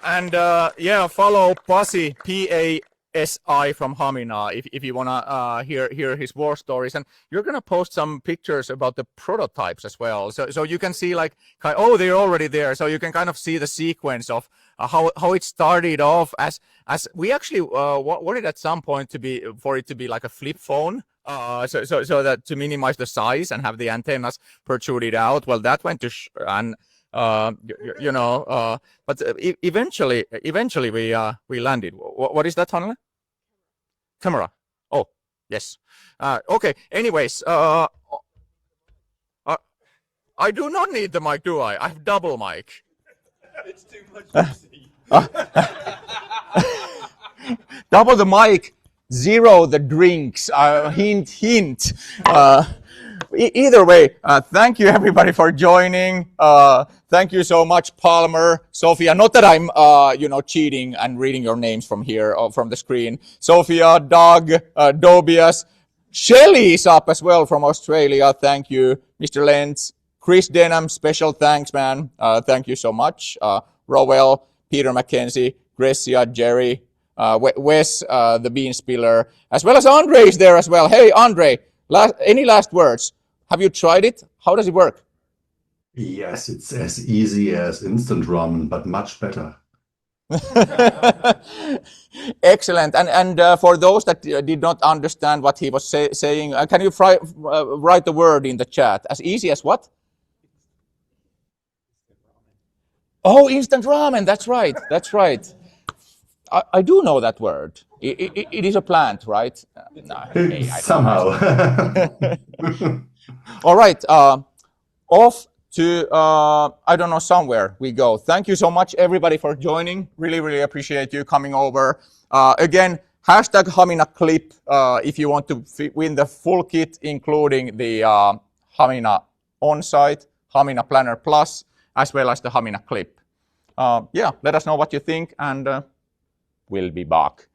Follow Pasi, Pasi from Hamina if you wanna hear his war stories, and you're gonna post some pictures about the prototypes as well, so you can see they're already there, so you can kind of see the sequence of how it started off as we actually wanted at some point for it to be like a flip phone. So that to minimize the size and have the antennas protruded out. Well, that went to but eventually we landed. What is that, Hanna? Camera. Oh, yes. Okay. Anyways, I do not need the mic, do I? I have double mic. It's too much to see. Double the mic, zero the drinks. Hint. Either way, thank you everybody for joining. Thank you so much, Palmer, Sophia. Not that I'm, cheating and reading your names from here or from the screen. Sophia, Doug, Dobias, Shelley is up as well from Australia. Thank you. Mr. Lentz, Chris Denham, special thanks, man. Thank you so much. Rowell, Peter McKenzie, Grecia, Jerry, Wes, the bean spiller, as well as Andre is there as well. Hey, Andre, any last words? Have you tried it? How does it work? Yes, it's as easy as instant ramen, but much better. Excellent. And for those that did not understand what he was saying, can you write the word in the chat? As easy as what? Oh, instant ramen. That's right. That's right. I do know that word. It is a plant, right? No, hey, somehow. All right. Off to, I don't know, somewhere we go. Thank you so much, everybody, for joining. Really, really appreciate you coming over. Again, hashtag Hamina Clip if you want to win the full kit, including the Hamina On-Site, Hamina Planner Plus, as well as the Hamina Clip. Yeah, let us know what you think, and we'll be back.